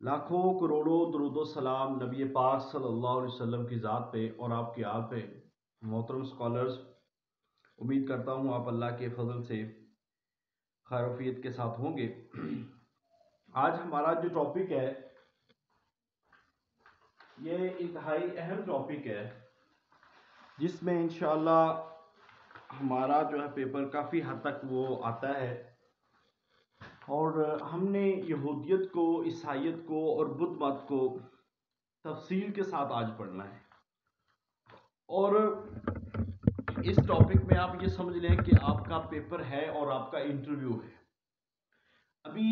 لاکھوں کروڑوں درود و سلام نبی پاک صلی اللہ علیہ وسلم کی ذات پہ اور آپ کی آل پہ۔ محترم اسکالرز، امید کرتا ہوں آپ اللہ کے فضل سے خیر وفیت کے ساتھ ہوں گے۔ آج ہمارا جو ٹاپک ہے یہ انتہائی اہم ٹاپک ہے، جس میں انشاءاللہ ہمارا جو ہے پیپر کافی حد تک وہ آتا ہے، اور ہم نے یہودیت کو، عیسائیت کو اور بدھ مت کو تفصیل کے ساتھ آج پڑھنا ہے۔ اور اس ٹاپک میں آپ یہ سمجھ لیں کہ آپ کا پیپر ہے اور آپ کا انٹرویو ہے۔ ابھی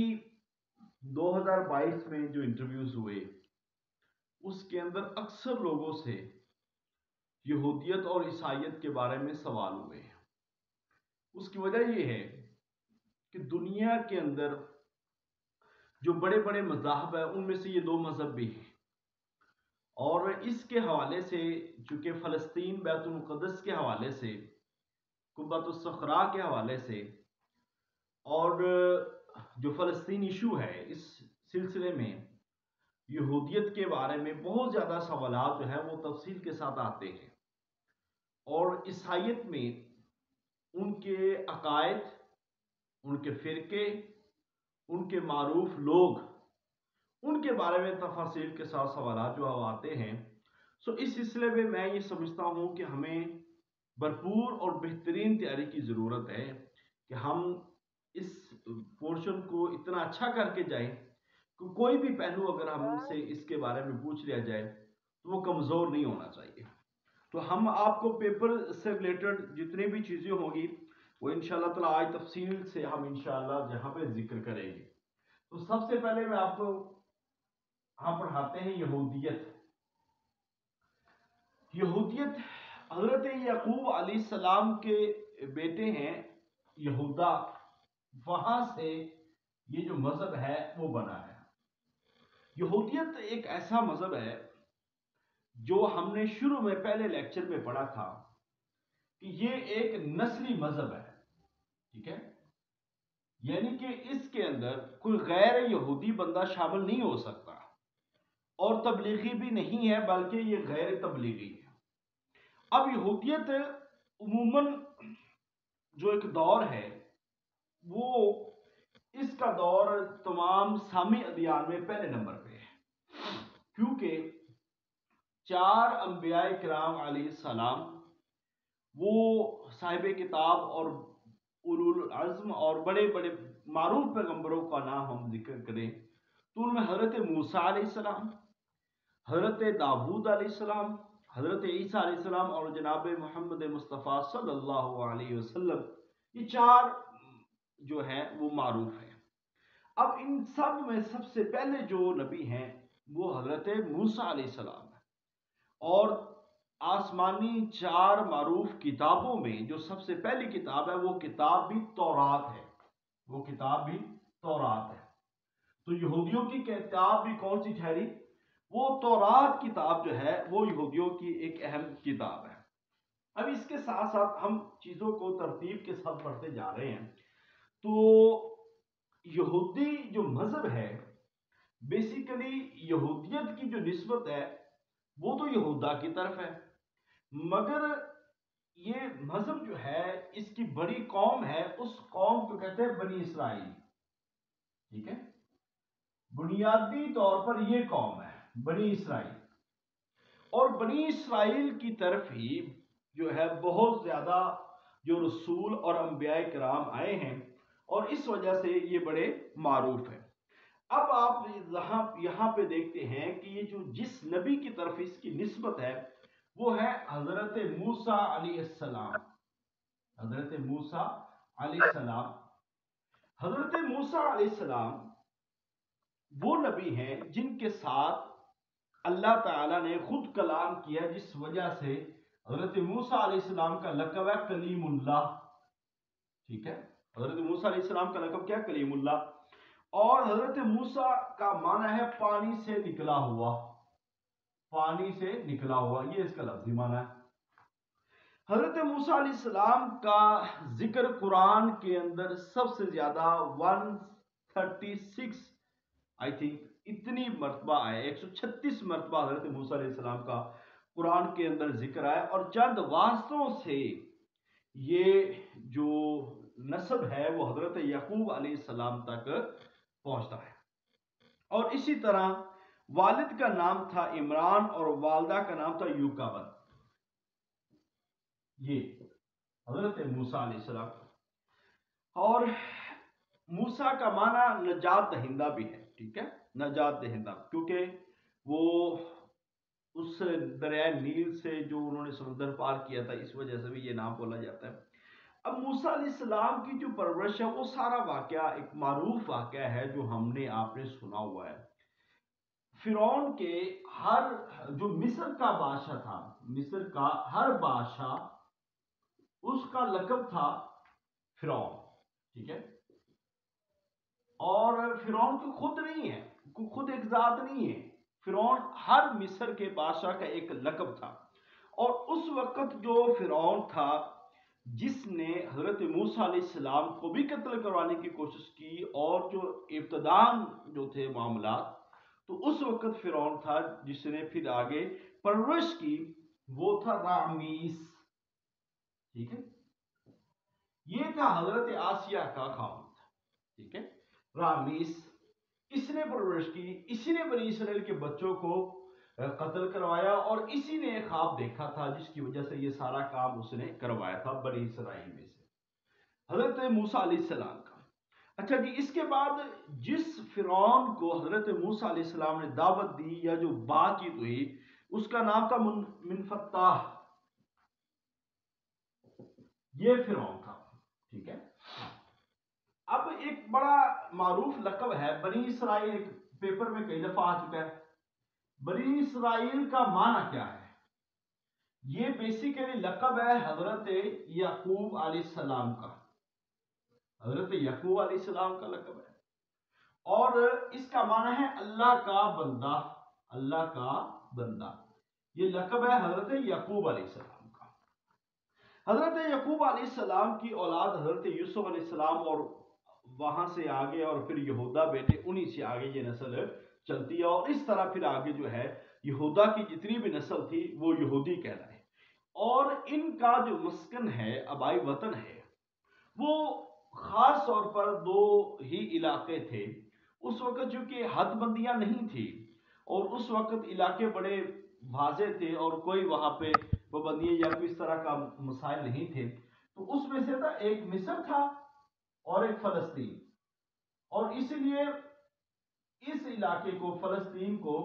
2022 میں جو انٹرویوز ہوئے اس کے اندر اکثر لوگوں سے یہودیت اور عیسائیت کے بارے میں سوال ہوئے ہیں۔ اس کی وجہ یہ ہے کہ دنیا کے اندر جو بڑے بڑے مذاہب ہیں ان میں سے یہ دو مذہب بھی ہیں، اور اس کے حوالے سے چونکہ فلسطین بیت المقدس کے حوالے سے، قبۃ الصخرا کے حوالے سے، اور جو فلسطین ایشو ہے اس سلسلے میں یہودیت کے بارے میں بہت زیادہ سوالات جو ہیں وہ تفصیل کے ساتھ آتے ہیں، اور عیسائیت میں ان کے عقائد، ان کے فرقے، ان کے معروف لوگ، ان کے بارے میں تفاصیل کے ساتھ سوالات جو آتے ہیں۔ اس سلسلے میں میں یہ سمجھتا ہوں کہ ہمیں بھرپور اور بہترین تیاری کی ضرورت ہے کہ ہم اس پورشن کو اتنا اچھا کر کے جائیں کہ کوئی بھی پہلو اگر ہم سے اس کے بارے میں پوچھ لیا جائے تو وہ کمزور نہیں ہونا چاہیے۔ تو ہم آپ کو پیپر سے ریلیٹڈ جتنی بھی چیزیں ہوں گی وہ انشاءاللہ تعالی آج تفصیل سے ہم انشاءاللہ جہاں پہ ذکر کریں گے۔ تو سب سے پہلے میں آپ کو ہم پڑھاتے ہیں یہودیت۔ یہودیت حضرت یعقوب علیہ السلام کے بیٹے ہیں یہودا، وہاں سے یہ جو مذہب ہے وہ بنا ہے۔ یہودیت ایک ایسا مذہب ہے جو ہم نے شروع میں پہلے لیکچر میں پڑھا تھا کہ یہ ایک نسلی مذہب ہے، ٹھیک ہے؟ یعنی کہ اس کے اندر کوئی غیر یہودی بندہ شامل نہیں ہو سکتا، اور تبلیغی بھی نہیں ہے بلکہ یہ غیر تبلیغی ہے۔ اب یہودیت عموماً جو ایک دور ہے وہ اس کا دور تمام سامی ادیان میں پہلے نمبر پہ ہے، کیونکہ 4 انبیاء کرام علیہ السلام، وہ صاحب کتاب اور اولو العزم اور بڑے بڑے معروف پیغمبروں کا نام ہم ذکر کریں تو ان میں حضرت موسیٰ علیہ السلام، حضرت داؤد علیہ السلام، حضرت عیسیٰ علیہ السلام اور جناب محمد مصطفیٰ صلی اللہ علیہ وسلم، یہ 4 جو ہیں وہ معروف ہیں۔ اب ان سب میں سب سے پہلے جو نبی ہیں وہ حضرت موسیٰ علیہ السلام ہیں، اور آسمانی 4 معروف کتابوں میں جو سب سے پہلی کتاب ہے وہ کتاب بھی تورات ہے، وہ کتاب بھی تورات ہے۔ تو یہودیوں کی کتاب بھی کون سی ٹھہری؟ وہ تورات کتاب جو ہے وہ یہودیوں کی ایک اہم کتاب ہے۔ اب اس کے ساتھ ساتھ ہم چیزوں کو ترتیب کے ساتھ پڑھتے جا رہے ہیں۔ تو یہودی جو مذہب ہے، بیسیکلی یہودیت کی جو نسبت ہے وہ تو یہودا کی طرف ہے، مگر یہ مذہب جو ہے اس کی بڑی قوم ہے، اس قوم کو کہتے ہیں بنی اسرائیل، ٹھیک ہے؟ بنیادی طور پر یہ قوم ہے بنی اسرائیل، اور بنی اسرائیل کی طرف ہی جو ہے بہت زیادہ جو رسول اور انبیاء کرام آئے ہیں، اور اس وجہ سے یہ بڑے معروف ہیں۔ اب آپ یہاں پہ دیکھتے ہیں کہ یہ جو جس نبی کی طرف اس کی نسبت ہے وہ ہے حضرت موسیٰ علیہ السلام۔ حضرت موسیٰ علیہ السلام، حضرت موسیٰ علیہ السلام وہ نبی ہیں جن کے ساتھ اللہ تعالیٰ نے خود کلام کیا، جس وجہ سے حضرت موسیٰ علیہ السلام کا لقب ہے کلیم اللہ، ٹھیک ہے؟ حضرت موسیٰ علیہ السلام کا لقب کیا؟ کلیم اللہ۔ اور حضرت موسیٰ کا معنی ہے پانی سے نکلا ہوا، پانی سے نکلا ہوا، یہ اس کا لفظی معنی ہے۔ حضرت موسیٰ علیہ السلام کا ذکر قرآن کے اندر سب سے زیادہ 136 آئی تھنک اتنی مرتبہ آئے، 136 مرتبہ حضرت موسیٰ علیہ السلام کا قرآن کے اندر ذکر آیا، اور چند واسطوں سے یہ جو نسب ہے وہ حضرت یعقوب علیہ السلام تک پہنچتا ہے۔ اور اسی طرح والد کا نام تھا عمران اور والدہ کا نام تھا یوکابد، یہ حضرت موسیٰ علیہ السلام۔ اور موسیٰ کا معنی نجات دہندہ بھی ہے، ٹھیک ہے، نجات دہندہ، کیونکہ وہ اس دریائے نیل سے جو انہوں نے سمندر پار کیا تھا، اس وجہ سے بھی یہ نام بولا جاتا ہے۔ اب موسیٰ علیہ السلام کی جو پرورش ہے وہ سارا واقعہ ایک معروف واقعہ ہے جو ہم نے آپ نے سنا ہوا ہے۔ فرعون کے ہر جو مصر کا بادشاہ تھا، مصر کا ہر بادشاہ اس کا لقب تھا فرعون، ٹھیک ہے، اور فرعون کو خود نہیں ہے، خود ایک ذات نہیں ہے، فرعون ہر مصر کے بادشاہ کا ایک لقب تھا۔ اور اس وقت جو فرعون تھا جس نے حضرت موسیٰ علیہ السلام کو بھی قتل کروانے کی کوشش کی، اور جو ابتداءً جو تھے معاملات، تو اس وقت فرعون تھا جس نے پھر آگے پرورش کی، وہ تھا رامیس، ٹھیک ہے، یہ تھا حضرت آسیہ کا خاوند، ٹھیک ہے، رامیس، اس نے پرورش کی، اسی نے بنی اسرائیل کے بچوں کو قتل کروایا، اور اسی نے ایک خواب دیکھا تھا جس کی وجہ سے یہ سارا کام اس نے کروایا تھا بنی اسرائیل میں سے، حضرت موسیٰ علیہ السلام کا۔ اچھا جی، اس کے بعد جس فرعون کو حضرت موسیٰ علیہ السلام نے دعوت دی یا جو بات چیت ہوئی، اس کا نام تھا منفتح، یہ فرعون تھا، ٹھیک ہے۔ اب ایک بڑا معروف لقب ہے بنی اسرائیل، ایک پیپر میں کئی دفعہ آ چکا ہے، بنی اسرائیل کا معنی کیا ہے؟ یہ بیسیکلی لقب ہے حضرت یعقوب علیہ السلام کا، حضرت یعقوب علیہ السلام کا لقب ہے، اور اس کا معنی ہے اللہ کا بندہ، اللہ کا بندہ، یہ لقب ہے حضرت یعقوب علیہ السلام کا۔ حضرت یعقوب علیہ السلام کی اولاد حضرت یوسف علیہ السلام، اور وہاں سے آگے اور پھر یہودا بیٹے، انہی سے آگے یہ نسل چلتی ہے، اور اس طرح پھر آگے جو ہے یہودا کی جتنی بھی نسل تھی وہ یہودی کہلائے، اور ان کا جو مسکن ہے، آبائی وطن ہے، وہ خاص طور پر دو ہی علاقے تھے۔ اس وقت چونکہ حد بندیاں نہیں تھی، اور اس وقت علاقے بڑے واضح تھے، اور کوئی وہاں پہ پابندیاں یا کوئی اس طرح کا مسائل نہیں تھے، تو اس میں سے تھا ایک مصر تھا اور ایک فلسطین، اور اسی لیے اس علاقے کو، فلسطین کو،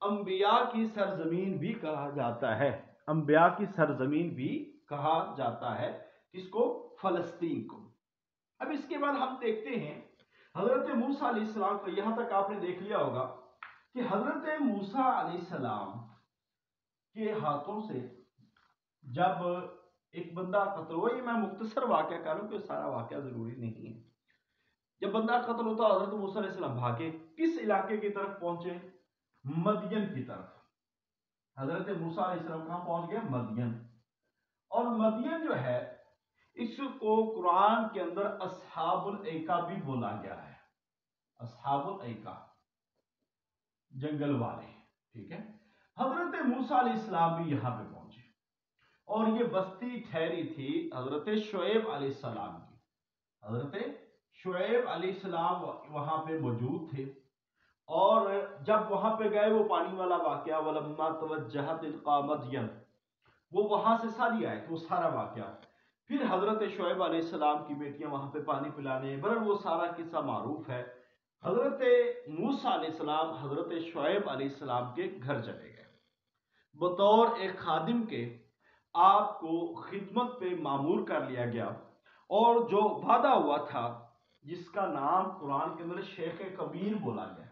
انبیاء کی سرزمین بھی کہا جاتا ہے، انبیاء کی سرزمین بھی کہا جاتا ہے، اس کو، فلسطین کو۔ اب اس کے بعد ہم دیکھتے ہیں حضرت موسیٰ علیہ السلام کو، یہاں تک آپ نے دیکھ لیا ہوگا کہ حضرت موسیٰ علیہ السلام کے ہاتھوں سے جب ایک بندہ قتل ہوا، یہ میں مختصر واقعہ کروں کہ سارا واقعہ ضروری نہیں ہے، جب بندہ قتل ہوتا حضرت موسیٰ علیہ السلام بھاگے، کس علاقے کی طرف پہنچے؟ مدین کی طرف۔ حضرت موسیٰ علیہ السلام کہاں پہنچ گیا؟ مدین۔ اور مدین جو ہے، اس کو قرآن کے اندر اصحاب الایکا بھی بولا گیا ہے، اصحاب الایکا، جنگل والے، ٹھیک ہے۔ حضرت موسیٰ علیہ السلام بھی یہاں پہ پہنچے، اور یہ بستی ٹھہری تھی حضرت شعیب علیہ السلام کی، حضرت شعیب علیہ السلام وہاں پہ موجود تھے، اور جب وہاں پہ گئے، وہ پانی والا واقعہ، وَلَمَّا تَوَجَّهَ تِلْقَاءَ مَدْيَنَ، وہ وہاں سے ساری آئے، وہ سارا واقعہ، پھر حضرت شعیب علیہ السلام کی بیٹیاں وہاں پہ پانی پلانے، برحال وہ سارا قصہ معروف ہے۔ حضرت موسیٰ علیہ السلام حضرت شعیب علیہ السلام کے گھر چلے گئے، بطور ایک خادم کے آپ کو خدمت پہ معمور کر لیا گیا، اور جو وعدہ ہوا تھا، جس کا نام قرآن کے اندر شیخ کبیر بولا گیا،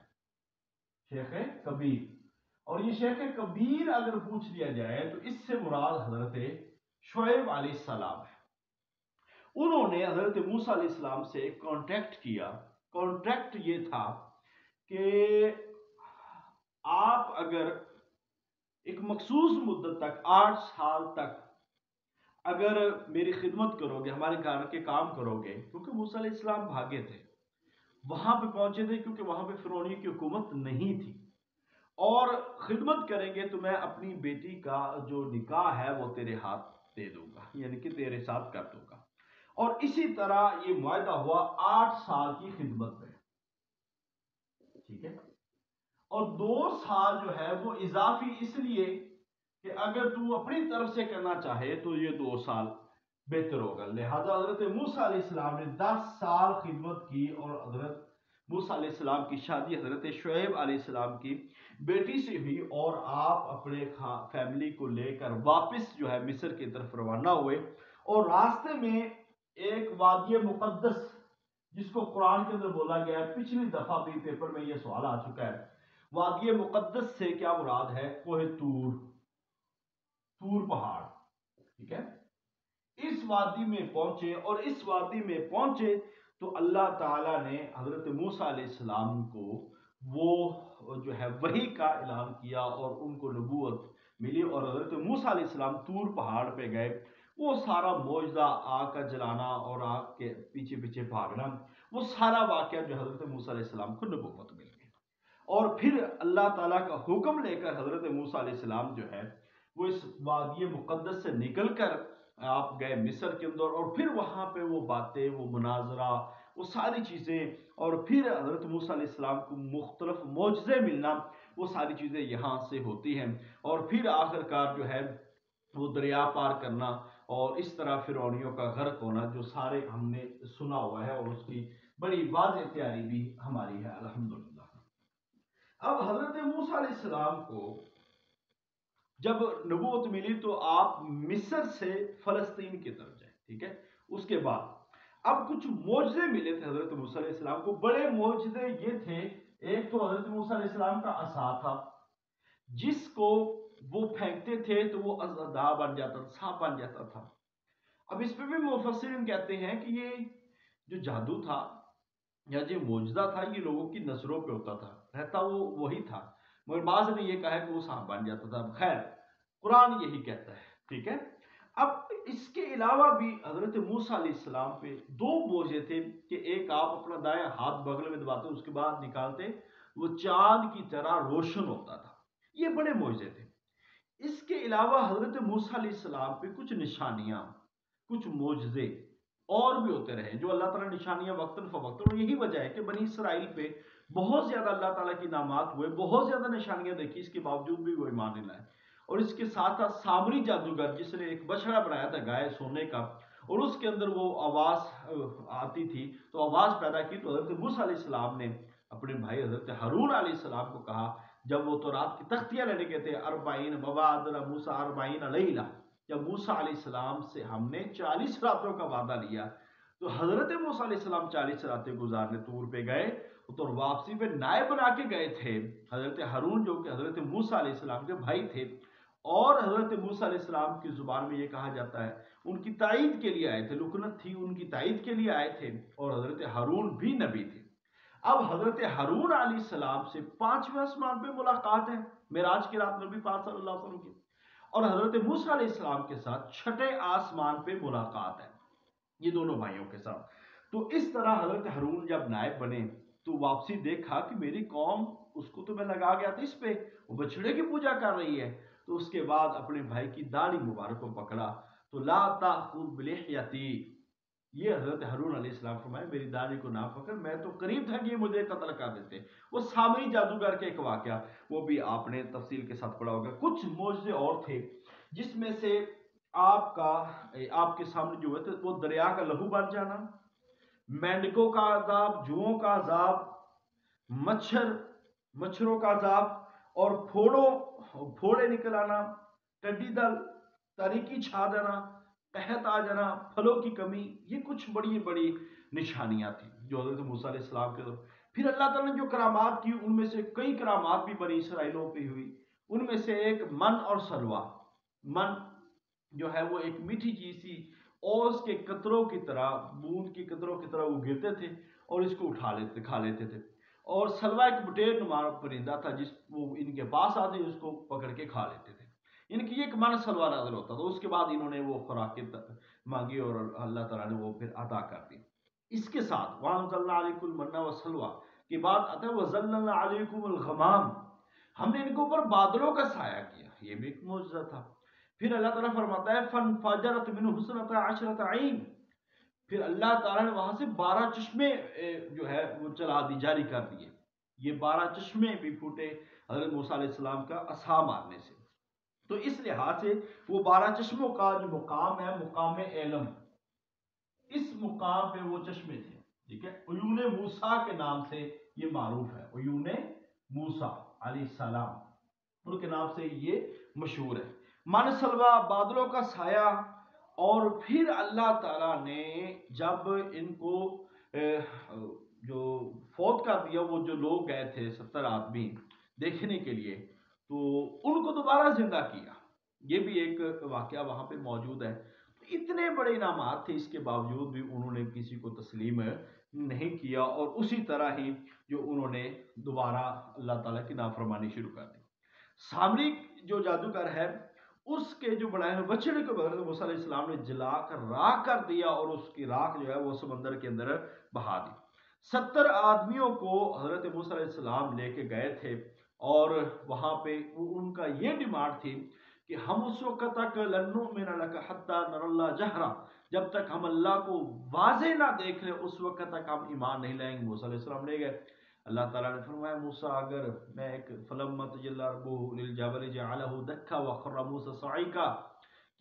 شیخ کبیر، اور یہ شیخ کبیر اگر پوچھ لیا جائے تو اس سے مراد حضرت شعیب علیہ السلام ہے۔ انہوں نے حضرت موسیٰ علیہ السلام سے کانٹیکٹ کیا، کانٹیکٹ یہ تھا کہ آپ اگر ایک مخصوص مدت تک، 8 سال تک اگر میری خدمت کرو گے، ہمارے گھر کے کام کرو گے، کیونکہ موسیٰ علیہ السلام بھاگے تھے، وہاں پہ پہنچے تھے کیونکہ وہاں پہ فرعونی کی حکومت نہیں تھی، اور خدمت کریں گے تو میں اپنی بیٹی کا جو نکاح ہے وہ تیرے ہاتھ دے دوں گا، یعنی کہ تیرے ساتھ کر دوں گا۔ اور اسی طرح یہ معاہدہ ہوا 8 سال کی خدمت میں، ٹھیک ہے۔ اور 2 سال جو ہے وہ اضافی اس لیے کہ اگر تو اپنی طرف سے کرنا چاہے تو یہ 2 سال بہتر ہوگا۔ لہذا حضرت موسیٰ علیہ السلام نے 10 سال خدمت کی، اور حضرت موسیٰ علیہ السلام کی شادی حضرت شعیب علیہ السلام کی بیٹی سے ہوئی، اور آپ اپنے فیملی کو لے کر واپس جو ہے مصر کی طرف روانہ ہوئے۔ اور راستے میں ایک وادی مقدس، جس کو قرآن کے اندر بولا گیا ہے، پچھلی دفعہ بھی پیپر میں یہ سوال آ چکا ہے، وادی مقدس سے کیا مراد ہے؟ کوہ تور پہاڑ، ٹھیک ہے۔ اس وادی میں پہنچے، اور اس وادی میں پہنچے تو اللہ تعالیٰ نے حضرت موسیٰ علیہ السلام کو وہ جو ہے وحی کا اعلان کیا، اور ان کو نبوت ملی، اور حضرت موسیٰ علیہ السلام طور پہاڑ پہ گئے۔ وہ سارا معجزہ، آگ کا جلانا اور آگ کے پیچھے پیچھے بھاگنا، وہ سارا واقعہ جو حضرت موسیٰ علیہ السلام کو نبوت مل گئی۔ اور پھر اللہ تعالیٰ کا حکم لے کر حضرت موسیٰ علیہ السلام جو ہے وہ اس وادی مقدس سے نکل کر آپ گئے مصر کے اندر، اور پھر وہاں پہ وہ باتیں، وہ مناظرہ، وہ ساری چیزیں، اور پھر حضرت موسیٰ علیہ السلام کو مختلف معجزے ملنا، وہ ساری چیزیں یہاں سے ہوتی ہیں۔ اور پھر آخر کار جو ہے وہ دریا پار کرنا، اور اس طرح فرعونیوں کا غرق ہونا، جو سارے ہم نے سنا ہوا ہے، اور اس کی بڑی واضح تیاری بھی ہماری ہے الحمدللہ۔ اب حضرت موسیٰ علیہ السلام کو جب نبوت ملی تو آپ مصر سے فلسطین کی طرف جائیں، ٹھیک ہے۔ اس کے بعد اب کچھ معجزے ملے تھے حضرت موسیٰ علیہ السلام کو۔ بڑے معجزے یہ تھے، ایک تو حضرت موسیٰ علیہ السلام کا عصا تھا، جس کو وہ پھینکتے تھے تو وہ اژدہا بن جاتا تھا، سانپ بن جاتا تھا۔ اب اس پہ بھی مفسرین کہتے ہیں کہ یہ جو جادو تھا یا جو معجزہ تھا، یہ لوگوں کی نظروں پہ ہوتا تھا، رہتا وہ وہی تھا، مگر بعض نے یہ کہا ہے کہ وہ سانپ بن جاتا تھا۔ خیر، قرآن یہی کہتا ہے، ٹھیک ہے۔ اب اس کے علاوہ بھی حضرت موسیٰ علیہ السلام پہ 2 معجزے تھے کہ ایک آپ اپنا دائیں ہاتھ بغل میں دباتے، اس کے بعد نکالتے، وہ چاند کی طرح روشن ہوتا تھا۔ یہ بڑے معجزے تھے۔ اس کے علاوہ حضرت موسیٰ علیہ السلام پہ کچھ نشانیاں، کچھ معجزے اور بھی ہوتے رہے، جو اللہ تعالیٰ نشانیاں وقتاً فوقتاً، اور یہی وجہ ہے کہ بنی اسرائیل پہ بہت زیادہ اللہ تعالیٰ کی انعامات ہوئے، بہت زیادہ نشانیاں دیکھی، اس کے باوجود بھی وہ ایمان نہیں لائے۔ اور اس کے ساتھ ساتھ سامری جادوگر، جس نے ایک بچڑا بنایا تھا گائے سونے کا، اور اس کے اندر وہ آواز آتی تھی تو آواز پیدا کی، تو حضرت موسیٰ علیہ السلام نے اپنے بھائی حضرت ہارون علیہ السلام کو کہا، جب وہ تورات کی تختیاں لینے گئے تھے، 40 ووعدنا موسیٰ 40 لیلہ، جب موسیٰ علیہ السلام سے ہم نے 40 راتوں کا وعدہ لیا، تو حضرت موسیٰ علیہ السلام 40 راتیں گزارنے طور پہ گئے، تو واپسی پہ نائب بنا کے گئے تھے حضرت ہارون، جو کہ حضرت موسیٰ علیہ السلام کے بھائی تھے۔ اور حضرت موسیٰ علیہ السلام کی زبان میں یہ کہا جاتا ہے ان کی تائید کے لیے آئے تھے، لکنت تھی ان کی تائید کے لیے آئے تھے، اور حضرت ہارون بھی نبی تھے۔ اب حضرت ہارون علیہ السلام سے 5ویں آسمان پہ ملاقات ہے، معراج کی رات نبی پاک صلی اللہ علیہ وسلم کی، اور حضرت موسیٰ علیہ السلام کے ساتھ 6 آسمان پہ ملاقات ہے، یہ دونوں بھائیوں کے ساتھ۔ تو اس طرح حضرت ہارون جب نائب بنے تو واپسی دیکھا کہ میری قوم، اس کو تو میں لگا گیا تھا اس پہ، وہ بچڑے کی پوجا کر رہی ہے۔ تو اس کے بعد اپنے بھائی کی داڑھی مبارک کو پکڑا، تو لا تأخذ بلحیتی، یہ حضرت ہارون علیہ السلام فرمائے میری داڑھی کو نہ پکڑ، میں تو قریب تھا کہ یہ مجھے قتل کر دیتے۔ وہ سامری جادوگر کے ایک واقعہ، وہ بھی آپ نے تفصیل کے ساتھ پڑھا ہوگا۔ کچھ معجزے اور تھے، جس میں سے آپ کے سامنے جو ہوئے تھے، وہ دریا کا لہو بن جانا، مینڈکوں کا عذاب، جوؤں کا عذاب، مچھروں کا عذاب، اور پھوڑے نکل آنا، ٹڈی دل، تاریکی چھا دینا، قحط آ جانا، پھلوں کی کمی، یہ کچھ بڑی بڑی نشانیاں تھیں جو حضرت موسیٰ علیہ السلام کے طرف۔ پھر اللہ تعالیٰ نے جو کرامات کی، ان میں سے کئی کرامات بھی بنی اسرائیلوں پہ ہوئی۔ ان میں سے ایک من اور سلوہ، من جو ہے وہ ایک میٹھی چیز سی، اوس کے قطروں کی طرح، بوند کے قطروں کی طرح وہ گرتے تھے اور اس کو کھا لیتے تھے۔ اور سلوہ ایک بٹیر نما پرندہ تھا، جس وہ ان کے پاس آتے اس کو پکڑ کے کھا لیتے تھے۔ ان کی ایک من سلوہ نازل ہوتا تھا۔ اس کے بعد انہوں نے وہ خوراکیں مانگی اور اللہ تعالیٰ نے وہ پھر عطا کر دی۔ اس کے ساتھ وَأَنزَلْنَا عَلَيْكُمُ الْمَنَّ وَالسَّلْوَىٰ کے بعد آتا ہے وَظَلَّلْنَا عَلَيْكُمُ الْغَمَامَ، ہم نے ان کے اوپر بادلوں کا سایہ کیا، یہ بھی ایک معجزہ تھا۔ پھر اللہ تعالیٰ فرماتا ہے فَانْفَجَرَتْ مِنْهُ اثْنَتَا عَشْرَةَ عَيْنٍ، پھر اللہ تعالیٰ نے وہاں سے 12 چشمے جو ہے وہ چلا دی، جاری کر دیے۔ یہ 12 چشمے بھی پھوٹے حضرت موسیٰ علیہ السلام کا عصا مارنے سے۔ تو اس لحاظ سے وہ 12 چشموں کا جو مقام ہے مقام علم، اس مقام پہ وہ چشمے تھے، ٹھیک ہے۔ عیون موسیٰ کے نام سے یہ معروف ہے، عیون موسیٰ علیہ السلام ان کے نام سے یہ مشہور ہے۔ من سلوا، بادلوں کا سایہ۔ اور پھر اللہ تعالیٰ نے جب ان کو جو فوت کر دیا، وہ جو لوگ گئے تھے 70 آدمی دیکھنے کے لیے، تو ان کو دوبارہ زندہ کیا۔ یہ بھی ایک واقعہ وہاں پہ موجود ہے۔ اتنے بڑے انعامات تھے، اس کے باوجود بھی انہوں نے کسی کو تسلیم نہیں کیا، اور اسی طرح ہی جو انہوں نے دوبارہ اللہ تعالیٰ کی نافرمانی شروع کر دی۔ سامری جو جادوگر ہے، اس کے جو بنائے ہوئے بچڑے کو حضرت موسیٰ علیہ السلام نے جلا کر راکھ کر دیا، اور اس کی راکھ جو ہے وہ سمندر کے اندر بہا دی۔ 70 آدمیوں کو حضرت موسیٰ علیہ السلام لے کے گئے تھے، اور وہاں پہ ان کا یہ ڈیمانڈ تھی کہ ہم اس وقت تک لن نؤمن لک حتی نری اللہ جہرا، جب تک ہم اللہ کو واضح نہ دیکھ لیں اس وقت تک ہم ایمان نہیں لائیں گے۔ موسیٰ علیہ السلام لے گئے۔ اللہ تعالیٰ نے فرمایا موسیٰ اگر میں ایک فلما تجلی ربہ للجبل جعلہ دکا وخر موسیٰ صعیقا،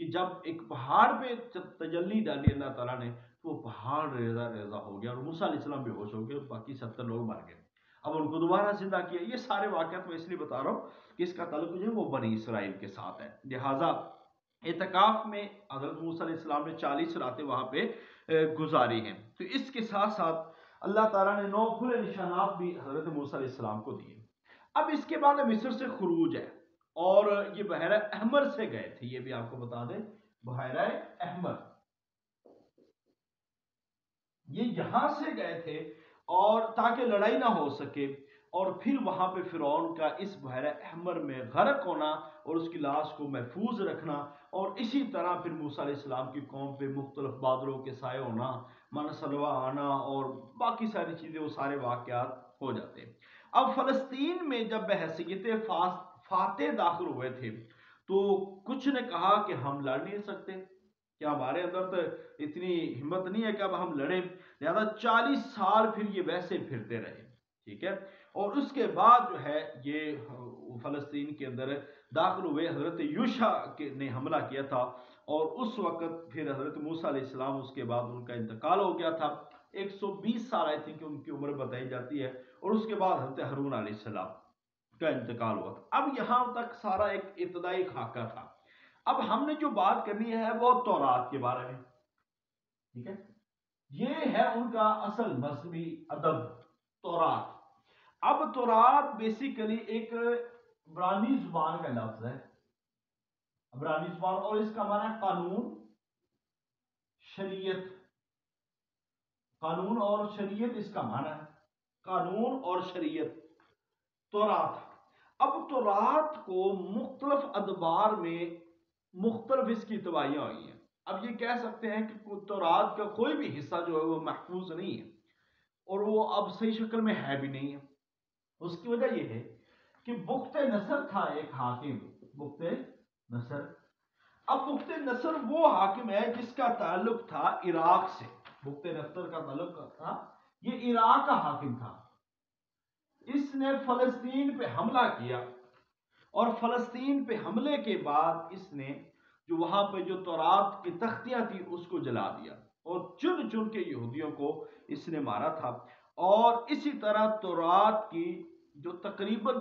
کہ جب ایک پہاڑ پہ تجلی ڈالی اللہ تعالیٰ نے تو وہ پہاڑ ریزہ ریزہ ہو گیا، اور موسیٰ علیہ السلام بے ہوش ہو گئے، باقی 70 لوگ مر گئے۔ اب ان کو دوبارہ زندہ کیا۔ یہ سارے واقعات میں اس لیے بتا رہا ہوں کہ اس کا تعلق جو ہے وہ بنی اسرائیل کے ساتھ ہے۔ لہٰذا اعتکاف میں حضرت موسیٰ علیہ السلام نے 40 راتیں وہاں پہ گزاری ہیں۔ تو اس کے ساتھ ساتھ اللہ تعالیٰ نے 9 کھلے نشانات بھی حضرت موسیٰ علیہ السلام کو دیے۔ اب اس کے بعد مصر سے خروج ہے، اور یہ بحیرہ احمر سے گئے تھے، یہ بھی آپ کو بتا دیں، بحیرہ احمر یہ یہاں سے گئے تھے، اور تاکہ لڑائی نہ ہو سکے، اور پھر وہاں پہ فرعون کا اس بحیرہ احمر میں غرق ہونا اور اس کی لاش کو محفوظ رکھنا، اور اسی طرح پھر موسیٰ علیہ السلام کی قوم پہ مختلف بادلوں کے سائے ہونا، من سلوا آنا، اور باقی ساری چیزیں، وہ سارے واقعات ہو جاتے ہیں۔ اب فلسطین میں جب بحیثیت فاتح داخل ہوئے تھے، تو کچھ نے کہا کہ ہم لڑ نہیں سکتے، کیا ہمارے اندر تو اتنی ہمت نہیں ہے کہ اب ہم لڑیں، لہذا 40 سال پھر یہ ویسے پھرتے رہے، ٹھیک ہے۔ اور اس کے بعد جو ہے یہ فلسطین کے اندر داخل ہوئے، حضرت یوشع نے حملہ کیا تھا، اور اس وقت پھر حضرت موسیٰ علیہ السلام، اس کے بعد ان کا انتقال ہو گیا تھا۔ 120 سال آئی تھی کہ ان کی عمر بتائی جاتی ہے، اور اس کے بعد حضرت ہارون علیہ السلام کا انتقال ہوا تھا۔ اب یہاں تک سارا ایک ابتدائی خاکہ تھا۔ اب ہم نے جو بات کرنی ہے وہ تورات کے بارے میں، ٹھیک ہے۔ یہ ہے ان کا اصل مذہبی ادب، تورات۔ اب تورات بیسیکلی ایک عبرانی زبان کا لفظ ہے، عبرانی زبان، اور اس کا معنی قانون، شریعت، قانون اور شریعت اس کا معنی ہے، قانون اور شریعت، تورات۔ اب تورات کو مختلف ادوار میں مختلف اس کی تباہیاں ہوئی ہیں۔ اب یہ کہہ سکتے ہیں کہ تورات کا کوئی بھی حصہ جو ہے وہ محفوظ نہیں ہے، اور وہ اب صحیح شکل میں ہے بھی نہیں ہے۔ اس کی وجہ یہ ہے کہ بخت نصر تھا ایک حاکم، بخت نصر۔ اب بخت نصر وہ حاکم ہے جس کا تعلق تھا عراق سے، بخت نصر کا تعلق تھا، یہ عراق کا حاکم تھا۔ اس نے فلسطین پہ حملہ کیا، اور فلسطین پہ حملے کے بعد اس نے جو وہاں پہ جو تورات کی تختیاں تھی اس کو جلا دیا، اور چن چن کے یہودیوں کو اس نے مارا تھا۔ اور اسی طرح تورات کی جو تقریباً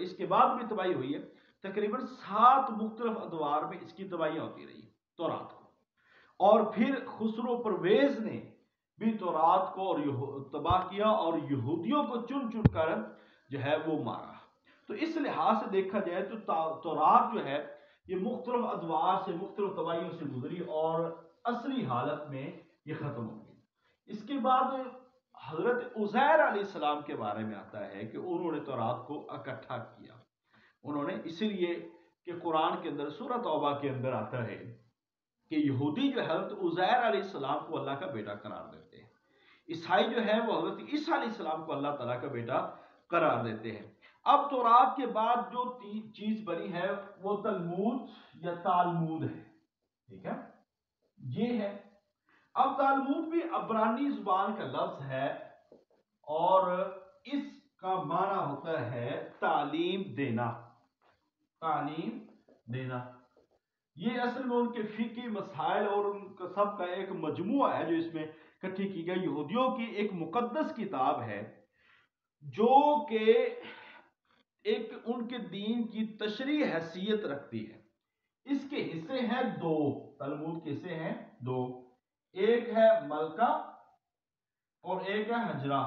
اس کے بعد بھی تباہی ہوئی ہے، تقریباً 7 مختلف ادوار میں اس کی تباہیاں ہوتی رہی تورات کو۔ اور پھر خسرو پرویز نے بھی تورات کو اور تباہ کیا، اور یہودیوں کو چن چن کر جو ہے وہ مارا۔ تو اس لحاظ سے دیکھا جائے تو تورات جو ہے یہ مختلف ادوار سے، مختلف تباہیوں سے گزری، اور اصلی حالت میں یہ ختم ہو گئی۔ اس کے بعد حضرت عزیر علیہ السلام کے بارے میں آتا ہے کہ انہوں نے تورات کو اکٹھا کیا۔ انہوں نے اسی لیے کہ قرآن کے اندر سورہ توبہ کے اندر آتا ہے کہ یہودی جو حضرت عزیر علیہ السلام کو اللہ کا بیٹا قرار دیتے ہیں۔ عیسائی جو ہے وہ حضرت عیسیٰ علیہ السلام کو اللہ تعالیٰ کا بیٹا قرار دیتے ہیں۔ اب تورات کے بعد جو چیز بنی ہے وہ تلمود یا تالمود ہے، ٹھیک ہے، یہ ہے۔ اب تالمود بھی عبرانی زبان کا لفظ ہے اور اس کا معنی ہوتا ہے تعلیم دینا، تعلیم دینا۔ یہ اصل میں ان کے فقہی مسائل اور ان کا سب کا ایک مجموعہ ہے جو اس میں اکٹھی کی گئی۔ یہودیوں کی ایک مقدس کتاب ہے جو کہ ایک ان کے دین کی تشریح حیثیت رکھتی ہے۔ اس کے حصے ہیں دو، تلمود کے حصے ہیں دو، ایک ہے ملکہ اور ایک ہے حجرہ،